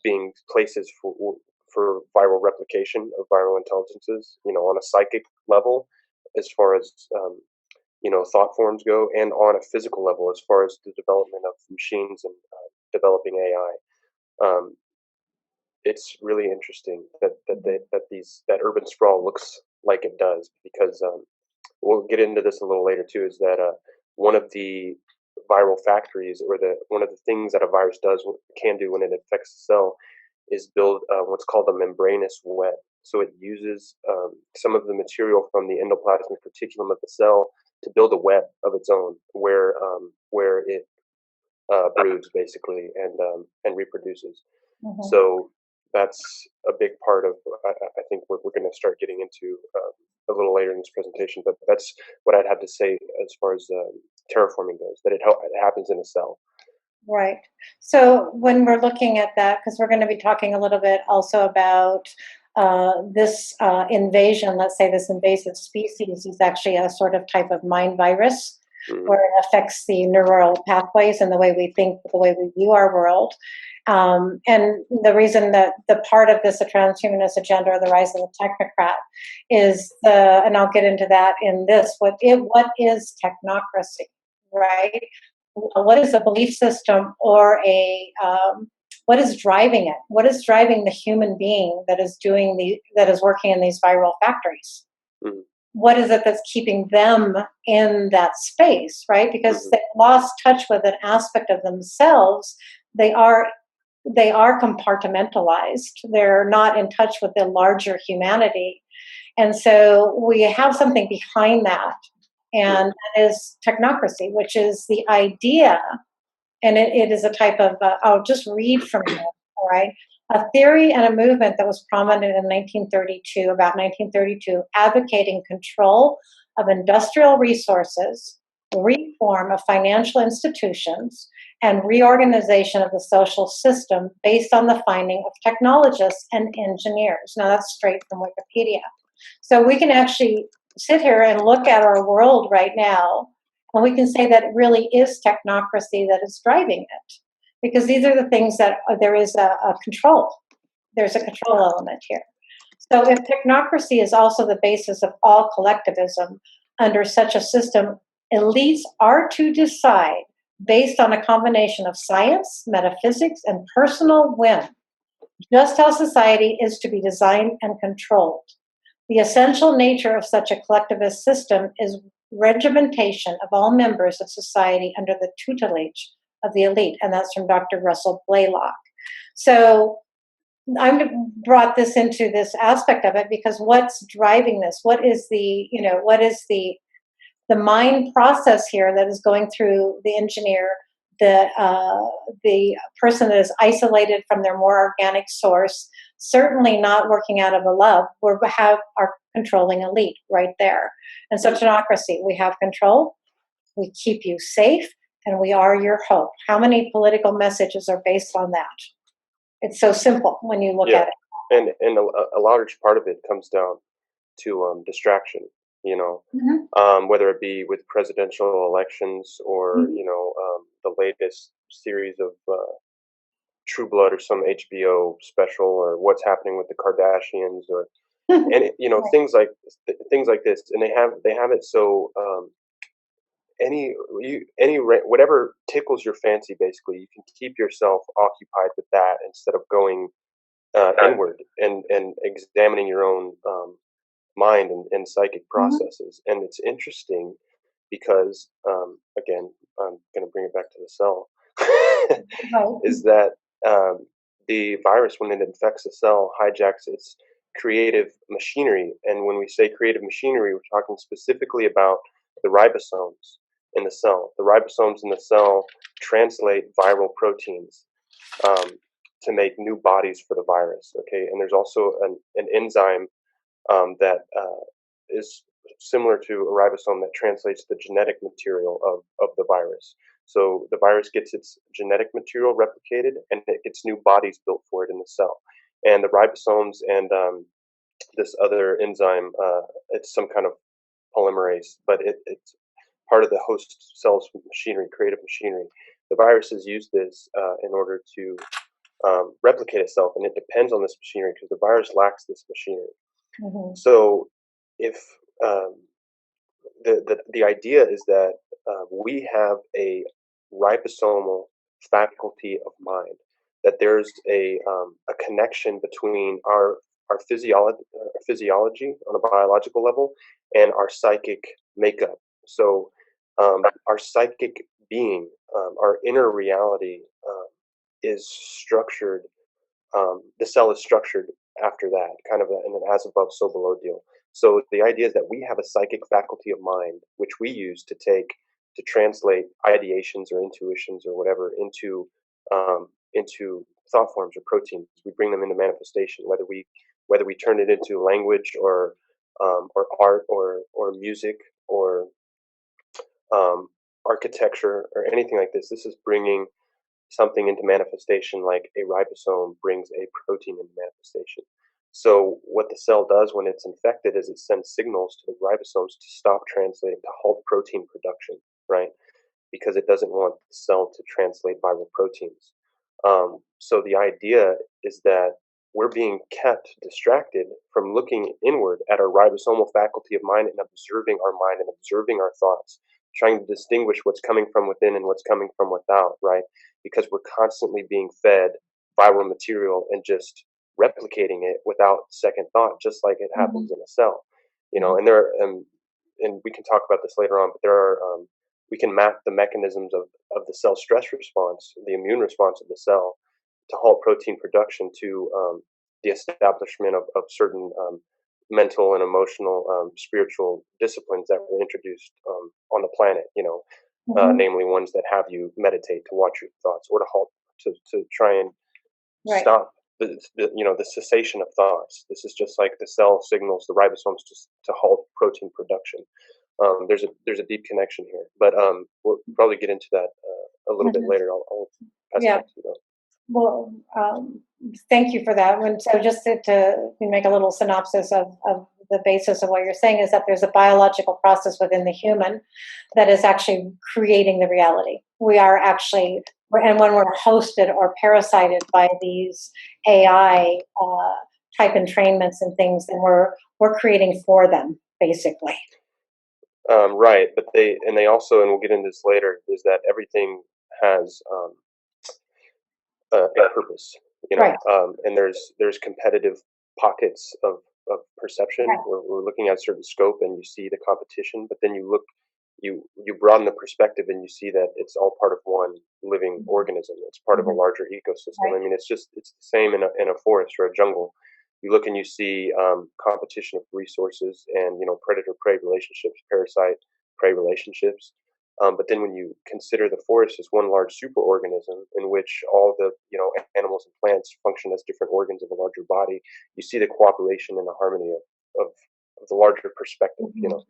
being places for viral replication of viral intelligences, on a psychic level, as far as thought forms go, and on a physical level, as far as the development of machines and developing AI. It's really interesting that urban sprawl looks like it does, because we'll get into this a little later too. Is that one of the viral factories, or one of the things that a virus can do when it infects the cell, is build what's called a membranous web. So it uses some of the material from the endoplasmic reticulum of the cell to build a web of its own, where it broods basically and reproduces. Mhm. So that's a big part of I think what we're going to start getting into a little later in this presentation. But that's what I'd have to say as far as terraforming goes. That it happens in a cell. Right. So when we're looking at that, because we're going to be talking a little bit also about this invasion, let's say this invasive species, is actually a sort of type of mind virus where it affects the neural pathways and the way we think, the way we view our world. And the reason that the part of this, the transhumanist agenda or the rise of the technocrat, is and I'll get into that in this, what is technocracy, right? What is a belief system or what is driving it? What is driving the human being that is working in these viral factories? Mm-hmm. What is it that's keeping them in that space, right? Because they've lost touch with an aspect of themselves. They are compartmentalized. They're not in touch with the larger humanity. And so we have something behind that, and that is technocracy, which is the idea, and it is a type of, I'll just read from it, all right? A theory and a movement that was prominent in about 1932, advocating control of industrial resources, reform of financial institutions, and reorganization of the social system based on the finding of technologists and engineers. Now that's straight from Wikipedia. So we can actually sit here and look at our world right now, and we can say that it really is technocracy that is driving it. Because these are the things that there is a control. There's a control element here. So if technocracy is also the basis of all collectivism, under such a system, elites are to decide based on a combination of science, metaphysics, and personal whim, just how society is to be designed and controlled. The essential nature of such a collectivist system is regimentation of all members of society under the tutelage of the elite, and that's from Dr. Russell Blaylock. So I brought this into this aspect of it because what's driving this? What is the mind process here that is going through the engineer, the person that is isolated from their more organic source, certainly not working out of a love. We have our controlling elite right there. And so technocracy, we have control, we keep you safe, and we are your hope. How many political messages are based on that? It's so simple when you look at it. And a large part of it comes down to distraction, whether it be with presidential elections or, the latest series of True Blood or some HBO special, or what's happening with the Kardashians, or and things like this, and they have it so whatever tickles your fancy, basically you can keep yourself occupied with that instead of going inward and examining your own mind and psychic processes. And it's interesting because again, I'm going to bring it back to the cell. Is that the virus, when it infects a cell, hijacks its creative machinery. And when we say creative machinery, we're talking specifically about the ribosomes in the cell. The ribosomes in the cell translate viral proteins to make new bodies for the virus. Okay, and there's also an enzyme that is similar to a ribosome that translates the genetic material of the virus. So the virus gets its genetic material replicated, and it gets new bodies built for it in the cell. And the ribosomes and this other enzyme, it's some kind of polymerase, but it's part of the host cell's machinery, creative machinery. The viruses use this in order to replicate itself, and it depends on this machinery because the virus lacks this machinery. Mm-hmm. So if the idea is that we have a ribosomal faculty of mind, that there's a connection between our physiology on a biological level and our psychic makeup. So our psychic being, our inner reality is structured. The cell is structured after that, kind of in an as above, so below deal. So the idea is that we have a psychic faculty of mind, which we use to translate ideations or intuitions or whatever into thought forms or proteins. We bring them into manifestation, whether we turn it into language or art or music or architecture or anything like this. This is bringing something into manifestation, like a ribosome brings a protein into manifestation. So what the cell does when it's infected is it sends signals to the ribosomes to stop translating, to halt protein production, right? Because it doesn't want the cell to translate viral proteins. So the idea is that we're being kept distracted from looking inward at our ribosomal faculty of mind and observing our mind and observing our thoughts, trying to distinguish what's coming from within and what's coming from without, right? Because we're constantly being fed viral material and just replicating it without second thought, just like it happens in a cell, you know. And and we can talk about this later on, but there are we can map the mechanisms of the cell stress response, the immune response of the cell, to halt protein production to the establishment of certain mental and emotional, spiritual disciplines that were introduced on the planet, you know, namely ones that have you meditate to watch your thoughts or to halt, to try and Right. stop you know, the cessation of thoughts. This is just like the cell signals the ribosomes to halt protein production. There's a deep connection here, but we'll probably get into that a little bit later. I'll pass it Yeah. back to you though. Well, thank you for that. So just to make a little synopsis of the basis of what you're saying is that there's a biological process within the human that is actually creating the reality. We are actually, and when we're hosted or parasited by these AI type entrainments and things, then we're creating for them, basically. Right, but they also, and we'll get into this later, is that everything has a purpose, you know, Right. and there's competitive pockets of perception Right. where we're looking at a certain scope and you see the competition, but then you broaden the perspective and you see that it's all part of one living organism. It's part of a larger ecosystem. Right. I mean, it's the same in a forest or a jungle. You look and you see competition of resources and, you know, predator prey relationships, parasite prey relationships. But then when you consider the forest as one large superorganism in which all the, you know, animals and plants function as different organs of a larger body, you see the cooperation and the harmony of the larger perspective, you know.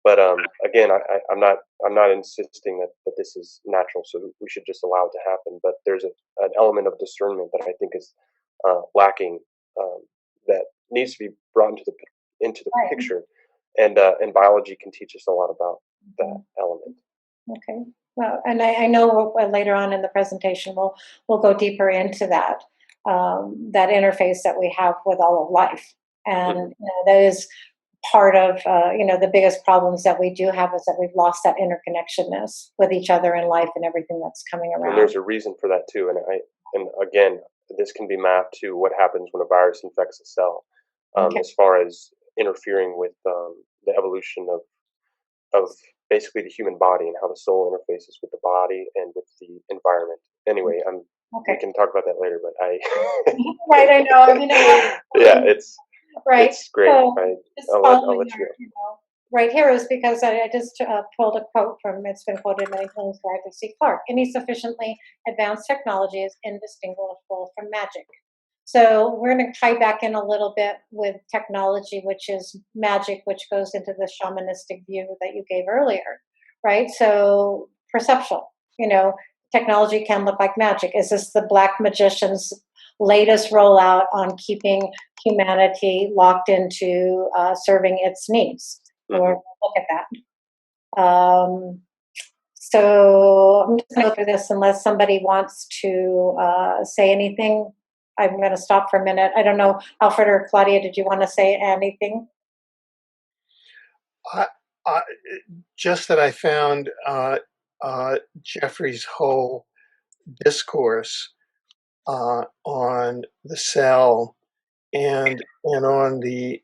But again, I'm not insisting that this is natural, so we should just allow it to happen. But there's an element of discernment that I think is lacking, that needs to be brought into the Right. picture, and biology can teach us a lot about that element. Okay. Well, and I know later on in the presentation we'll go deeper into that that interface that we have with all of life, and that is part of the biggest problems that we do have is that we've lost that interconnectedness with each other in life and everything that's coming And around. there's a reason for that too. And again, this can be mapped to what happens when a virus infects a cell, Okay. as far as interfering with the evolution of basically the human body and how the soul interfaces with the body and with the environment. Anyway, we Okay. can talk about that later, but Right. I know. I mean, yeah, it's right. great. So just I'll following let you our, go. right here is because I just pulled a quote from, it's been quoted many times by Arthur C. Clarke. Any sufficiently advanced technology is indistinguishable from magic. So we're going to tie back in a little bit with technology, which is magic, which goes into the shamanistic view that you gave earlier, right? So perceptual, technology can look like magic. Is this the black magician's latest rollout on keeping humanity locked into serving its needs? And we're going to look at that. So I'm just going to go through this unless somebody wants to say anything. I'm going to stop for a minute. I don't know, Alfred or Claudia, did you want to say anything? Just that I found Jeffrey's whole discourse on the cell and on the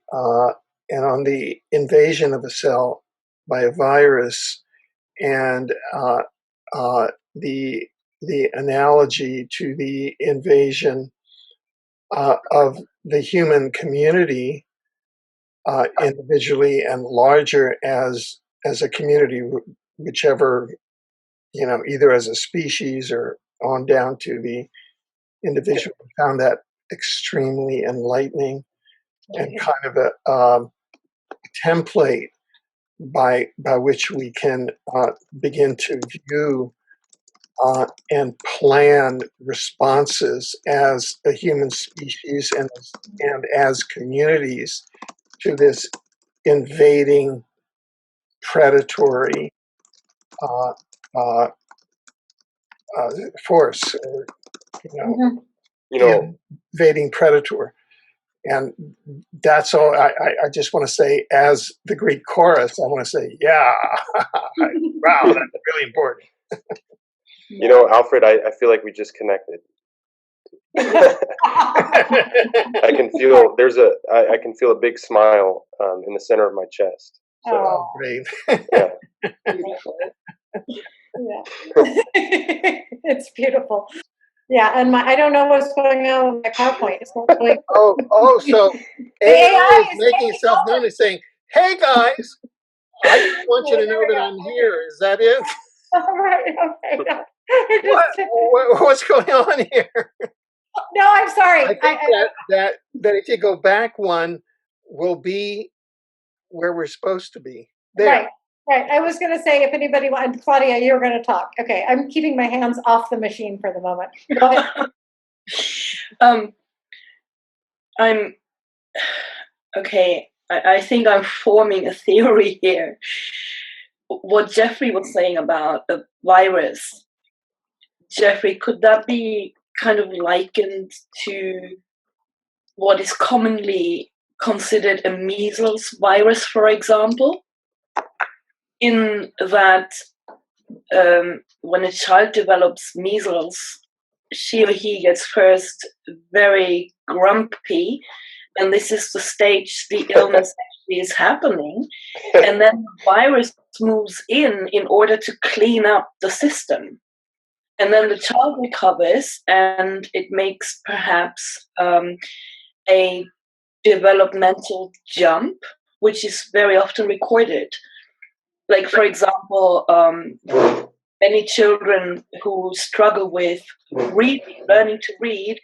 invasion of a cell by a virus, and the analogy to the invasion of the human community, individually and larger as a community, whichever, either as a species or on down to the individual. Found that extremely enlightening and kind of a template by which we can begin to view and plan responses as a human species and as communities to this invading predatory uh, uh, force, or, Mhm. You know, invading predator. And that's all. I just want to say, as the Greek chorus, I want to say, yeah, wow, that's really important. you know, Alfred, I feel like we just connected. I can feel I can feel a big smile in the center of my chest. So Oh, Great. yeah, Beautiful. yeah. It's beautiful. Yeah, and I don't know what's going on with my PowerPoint. It's not really. So The AI AI is is making taking itself over. known and saying, "Hey guys, I just want you Oh, to there know we that go. I'm here." Is that it? All right. Okay. No. What's going on here? No, I'm sorry. I think that if you go back one, we'll be where we're supposed to be. There. Right. Right. I was going to say, if anybody wanted, Claudia, you were going to talk. Okay. I'm keeping my hands off the machine for the moment. Go ahead. I'm okay. I think I'm forming a theory here. What Jeffrey was saying about a virus, Jeffrey, could that be kind of likened to what is commonly considered a measles virus, for example? In that, when a child develops measles, she or he gets first very grumpy, and this is the stage the illness actually is happening, and then the virus moves in order to clean up the system. And then the child recovers, and it makes perhaps a developmental jump, which is very often recorded. Like, for example, many children who struggle with reading, learning to read,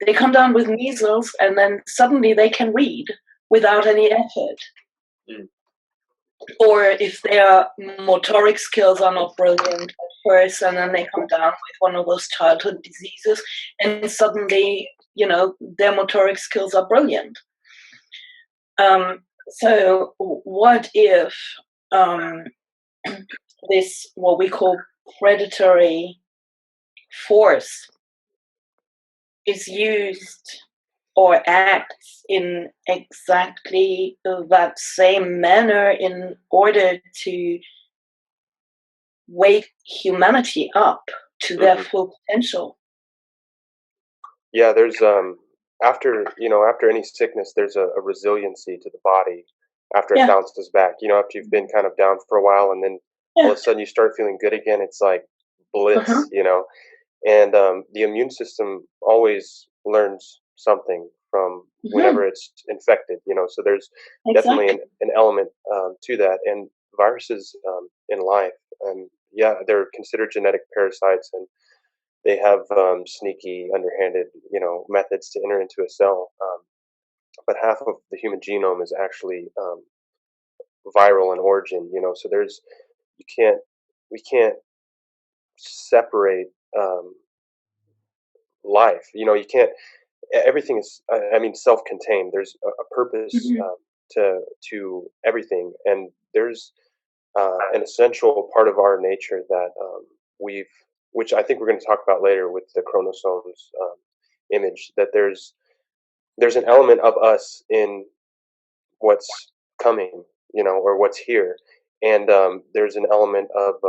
they come down with measles, and then suddenly they can read without any effort. Mm. Or if their motoric skills are not brilliant at first, and then they come down with one of those childhood diseases, and suddenly, their motoric skills are brilliant. So what if this, what we call predatory force, is used or acts in exactly that same manner in order to wake humanity up to their full potential? yeah. There's after any sickness, there's a resiliency to the body after it Yeah, bounces back. After you've been kind of down for a while, and then all yeah. of a sudden you start feeling good again. It's like Uh-huh. bliss. And the immune system always learns something from Hmm. whenever it's infected. So there's definitely Exactly. an element to that. And viruses in life, yeah, they're considered genetic parasites, and they have sneaky, underhanded, methods to enter into a cell. But half of the human genome is actually viral in origin. So there's you can't we can't separate life. You can't. Everything is, I mean, self-contained. There's a purpose Hmm. to everything, and there's an essential part of our nature that we've, which I think we're going to talk about later with the chromosomes image. That there's an element of us in what's coming, or what's here, and there's an element of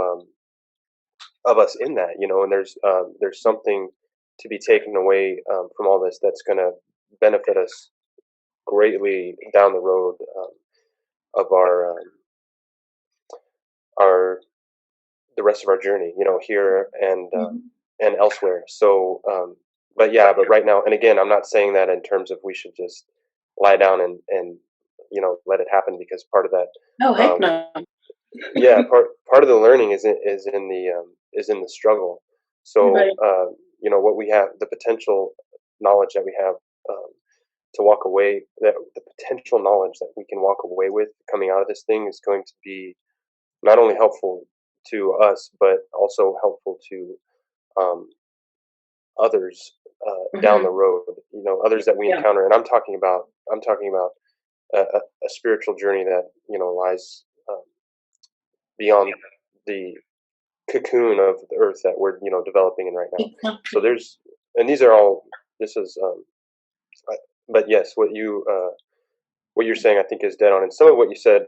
us in that, and there's something to be taken away from all this that's going to benefit us greatly down the road of our the rest of our journey, here and elsewhere. So, but right now, and again, I'm not saying that in terms of we should just lie down and let it happen, because part of that, Oh, heck um, no. yeah, part of the learning is in the struggle. So, Right. what we have, the potential knowledge that we have. To walk away, that the potential knowledge that we can walk away with coming out of this thing is going to be not only helpful to us, but also helpful to um, others down the road. Others that we Yeah. encounter, and I'm talking about a spiritual journey that lies beyond the cocoon of the earth that we're developing in right now. So Exactly. there's, and these are all. This is, but yes, what you're saying I think is dead on, and some of what you said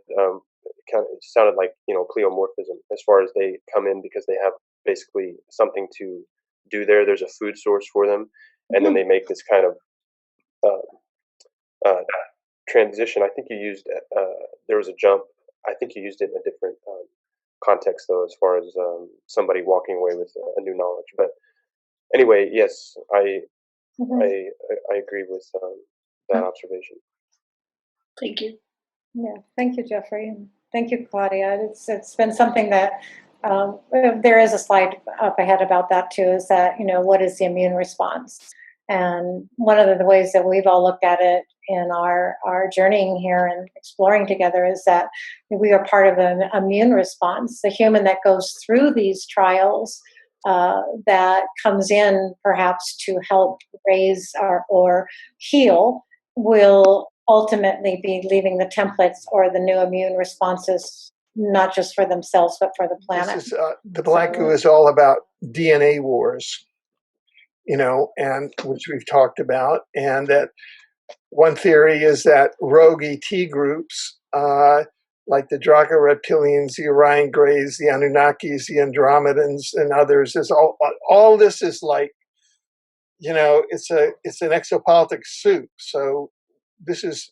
kind of sounded like pleomorphism, as far as they come in because they have basically something to do there. There's a food source for them, and then Mhm. they make this kind of uh, transition. I think you used there was a jump. I think you used it in a different context though, as far as somebody walking away with a new knowledge. But anyway, yes, Mhm. I agree with that observation. Thank you. Yeah, thank you, Jeffrey, and thank you, Claudia. It's been something that there is a slide up ahead about that too. Is that what is the immune response? And one of the ways that we've all looked at it in our journeying here and exploring together is that we are part of an immune response. The human that goes through these trials that comes in perhaps to help raise or heal will ultimately be leaving the templates or the new immune responses, not just for themselves, but for the This planet. is the Black Goo So, is all about DNA wars, and which we've talked about, and that one theory is that rogue ET groups, like the Draco reptilians, the Orion Greys, the Anunnakis, the Andromedans, and others, is all this is like, it's an exopolitics soup. So this is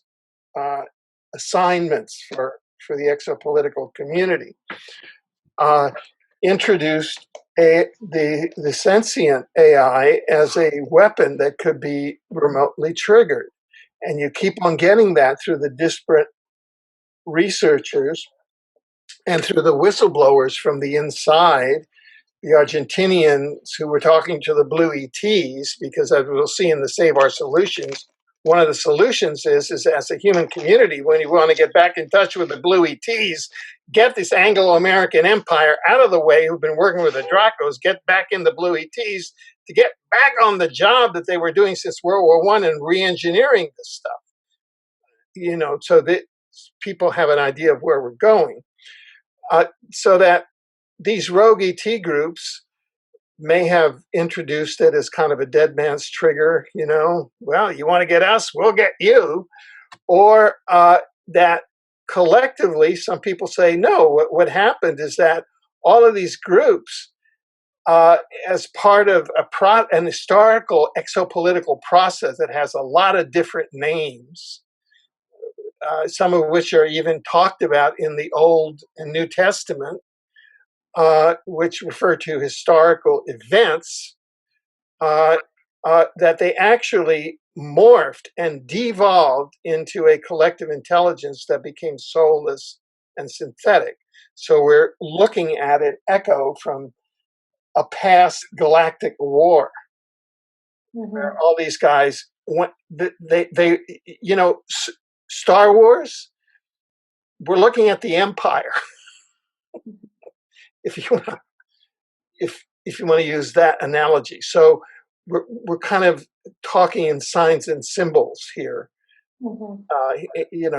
assignments for the exopolitical community. Introduced the sentient AI as a weapon that could be remotely triggered. And you keep on getting that through the disparate researchers and through the whistleblowers from the inside, the Argentinians who were talking to the Blue ETs, because as we'll see in the Save Our Solutions, one of the solutions is as a human community, when you want to get back in touch with the Blue ETs, get this Anglo-American empire out of the way who've been working with the Dracos, get back in the Blue ETs to get back on the job that they were doing since World War I and re-engineering this stuff. So that people have an idea of where we're going. So that these rogue ET groups may have introduced it as kind of a dead man's trigger, well, you want to get us, we'll get you. Or that collectively, some people say, no, what happened is that all of these groups, as part of an historical exopolitical process that has a lot of different names, some of which are even talked about in the Old and New Testament, which refer to historical events, that they actually morphed and devolved into a collective intelligence that became soulless and synthetic. So we're looking at an echo from a past galactic war where all these guys went, Star Wars, we're looking at the Empire. if you want to, if you want to use that analogy. So we're kind of talking in signs and symbols here,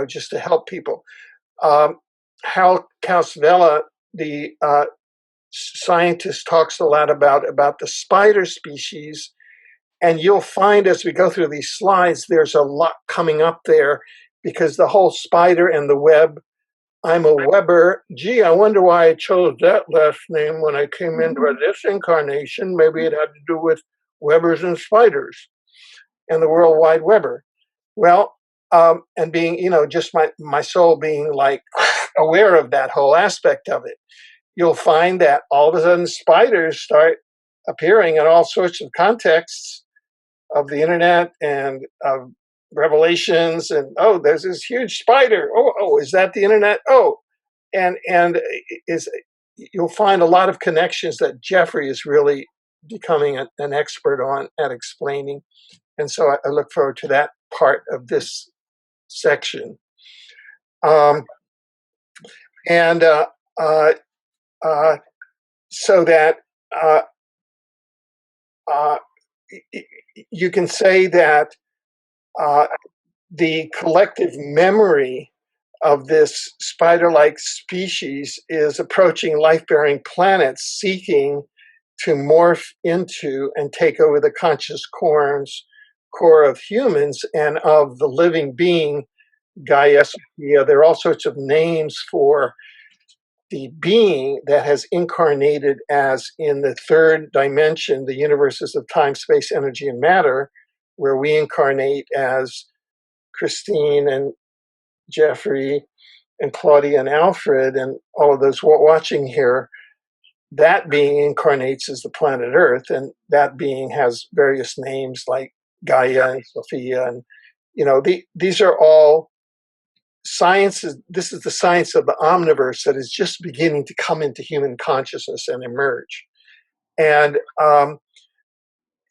just to help people. Hal Kaus-Vella, the scientist, talks a lot about the spider species, and you'll find as we go through these slides, there's a lot coming up there because the whole spider and the web. I'm a Weber. Gee, I wonder why I chose that last name when I came into this incarnation. Maybe it had to do with Webers and spiders and the World Wide Weber. Well, and being, just my soul being like aware of that whole aspect of it, you'll find that all of a sudden spiders start appearing in all sorts of contexts of the internet and of revelations. And there's this huge spider. Oh, is that the internet? Oh, and is you'll find a lot of connections that Jeffrey is really becoming an expert on at explaining. And so I look forward to that part of this section. And so that uh, you can say that uh, the collective memory of this spider-like species is approaching life-bearing planets, seeking to morph into and take over the conscious core of humans and of the living being, Gaia Sophia. There are all sorts of names for the being that has incarnated as in the third dimension, the universes of time, space, energy, and matter, where we incarnate as Christine and Jeffrey and Claudia and Alfred and all of those watching here. That being incarnates as the planet Earth, and that being has various names like Gaia and Sophia, and these are all sciences. This is the science of the omniverse that is just beginning to come into human consciousness and emerge. And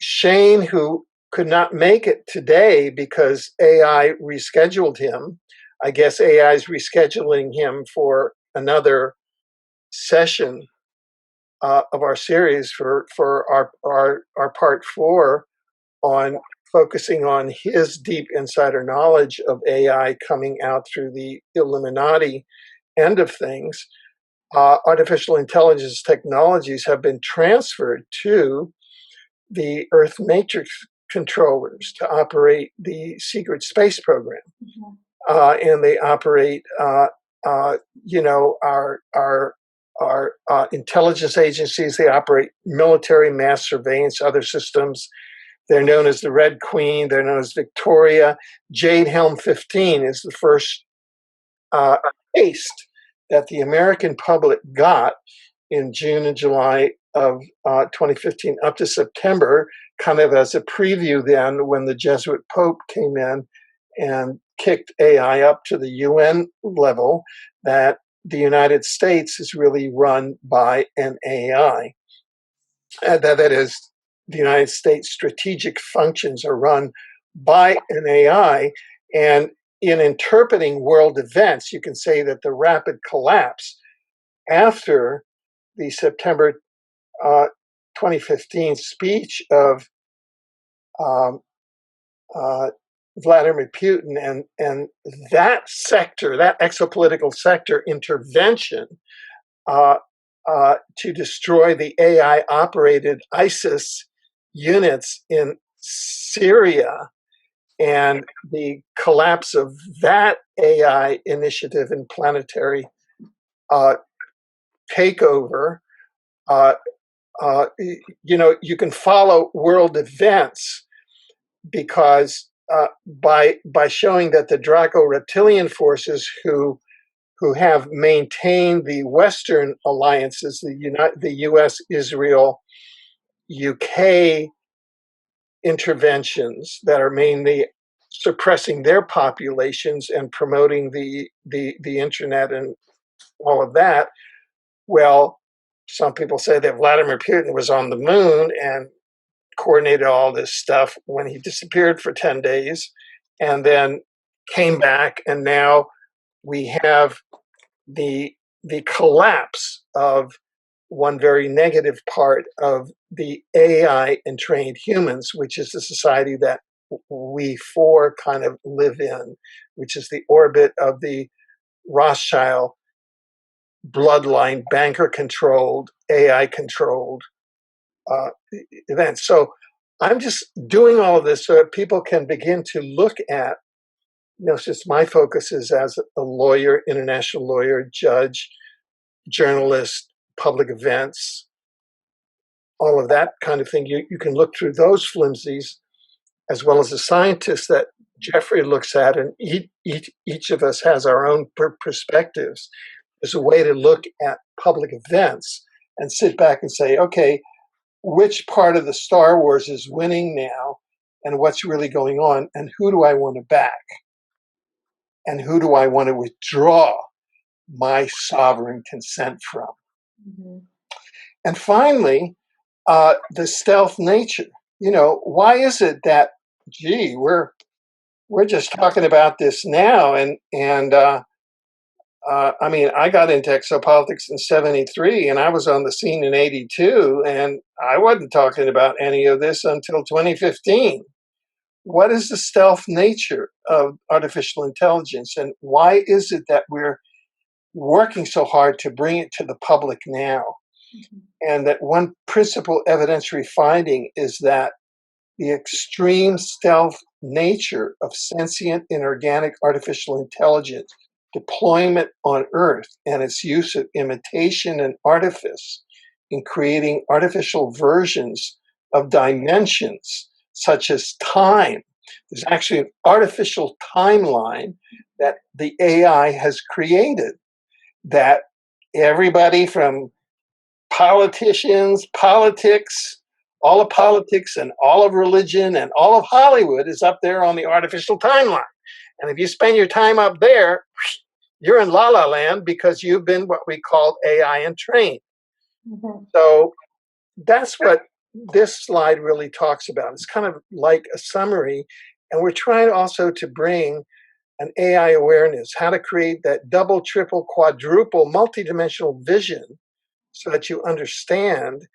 Shane, who could not make it today because AI rescheduled him, I guess AI is rescheduling him for another session of our series for our part 4 on focusing on his deep insider knowledge of AI coming out through the Illuminati end of things. Artificial intelligence technologies have been transferred to the Earth Matrix controllers to operate the secret space program. And they operate, our intelligence agencies. They operate military mass surveillance, other systems. They're known as the Red Queen. They're known as Victoria. Jade Helm 15 is the first taste that the American public got in June and July of 2015 up to September, kind of as a preview then when the Jesuit Pope came in and kicked AI up to the UN level, that the United States is really run by an AI. That is, the United States strategic functions are run by an AI. And in interpreting world events, you can say that the rapid collapse after the September 2015 speech of Vladimir Putin and that sector, that exopolitical sector intervention to destroy the AI-operated ISIS units in Syria, and the collapse of that AI initiative and planetary takeover. You can follow world events because by showing that the Draco reptilian forces who have maintained the Western alliances, the U.S., Israel, UK interventions that are mainly suppressing their populations and promoting the internet and all of that. Well, some people say that Vladimir Putin was on the moon and coordinated all this stuff when he disappeared for 10 days and then came back, and now we have the collapse of one very negative part of the AI and trained humans, which is the society that we four kind of live in, which is the orbit of the Rothschild bloodline, banker controlled, AI controlled events. So I'm just doing all of this so that people can begin to look at, since my focus is as a lawyer, international lawyer, judge, journalist, public events, all of that kind of thing. You can look through those flimsies as well as the scientists that Jeffrey looks at, and each of us has our own perspectives. There's a way to look at public events and sit back and say, okay, which part of the Star Wars is winning now, and what's really going on, and who do I want to back, and who do I want to withdraw my sovereign consent from? Mm-hmm. And finally, the stealth nature. Why is it that, we're just talking about this now, and I mean, I got into exopolitics in '73, and I was on the scene in '82, and I wasn't talking about any of this until 2015. What is the stealth nature of artificial intelligence, and why is it that we're working so hard to bring it to the public now? And that one principal evidentiary finding is that the extreme stealth nature of sentient inorganic artificial intelligence deployment on Earth and its use of imitation and artifice in creating artificial versions of dimensions such as time. There's actually an artificial timeline that the AI has created that everybody from politicians, politics, all of politics and all of religion and all of Hollywood is up there on the artificial timeline. And if you spend your time up there, you're in la la land because you've been what we call AI entrained. Mm-hmm. So that's what this slide really talks about. It's kind of like a summary. And we're trying also to bring an AI awareness, how to create that double, triple, quadruple, multidimensional vision so that you understand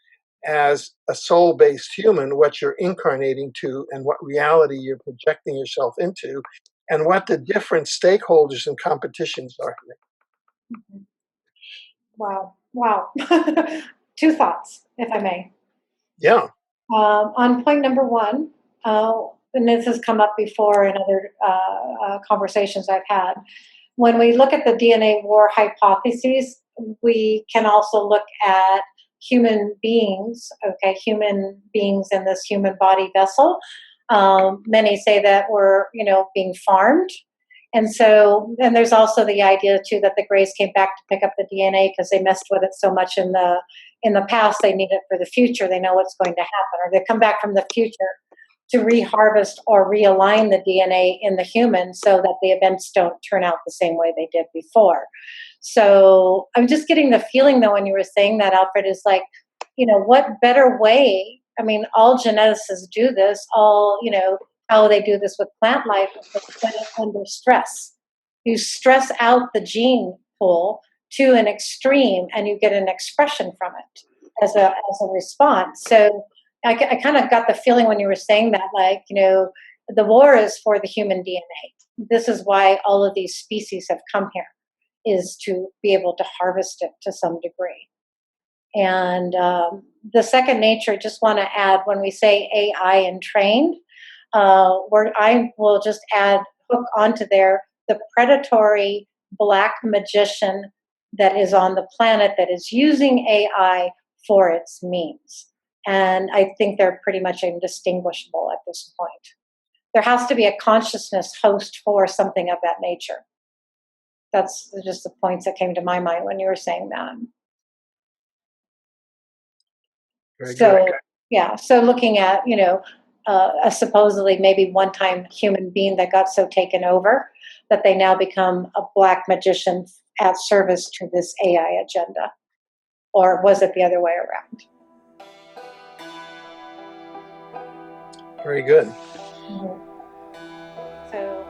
as a soul-based human what you're incarnating to and what reality you're projecting yourself into and what the different stakeholders and competitions are here. Wow. Two thoughts, if I may. Yeah. On point number one, and this has come up before in other conversations I've had, when we look at the DNA war hypotheses, we can also look at human beings, human beings in this human body vessel. Many say that we're, being farmed. And so, and there's also the idea too that the Greys came back to pick up the DNA because they messed with it so much in the past, they need it for the future. They know what's going to happen, or they come back from the future to reharvest or realign the DNA in the human so that the events don't turn out the same way they did before. So I'm just getting the feeling, though, when you were saying that, Alfred, is like, what better way? I mean, all geneticists do this, how they do this with plant life, but under stress. You stress out the gene pool to an extreme and you get an expression from it as a response. So I kind of got the feeling when you were saying that, like, the war is for the human DNA. This is why all of these species have come here, is to be able to harvest it to some degree. And the second nature, just want to add, when we say AI entrained, I will just hook onto there the predatory black magician that is on the planet that is using AI for its means. And I think they're pretty much indistinguishable at this point. There has to be a consciousness host for something of that nature. That's just the points that came to my mind when you were saying that. Very so, good. Yeah, so looking at, a supposedly maybe one-time human being that got so taken over that they now become a black magician at service to this AI agenda. Or was it the other way around? Very good. Mm-hmm. So.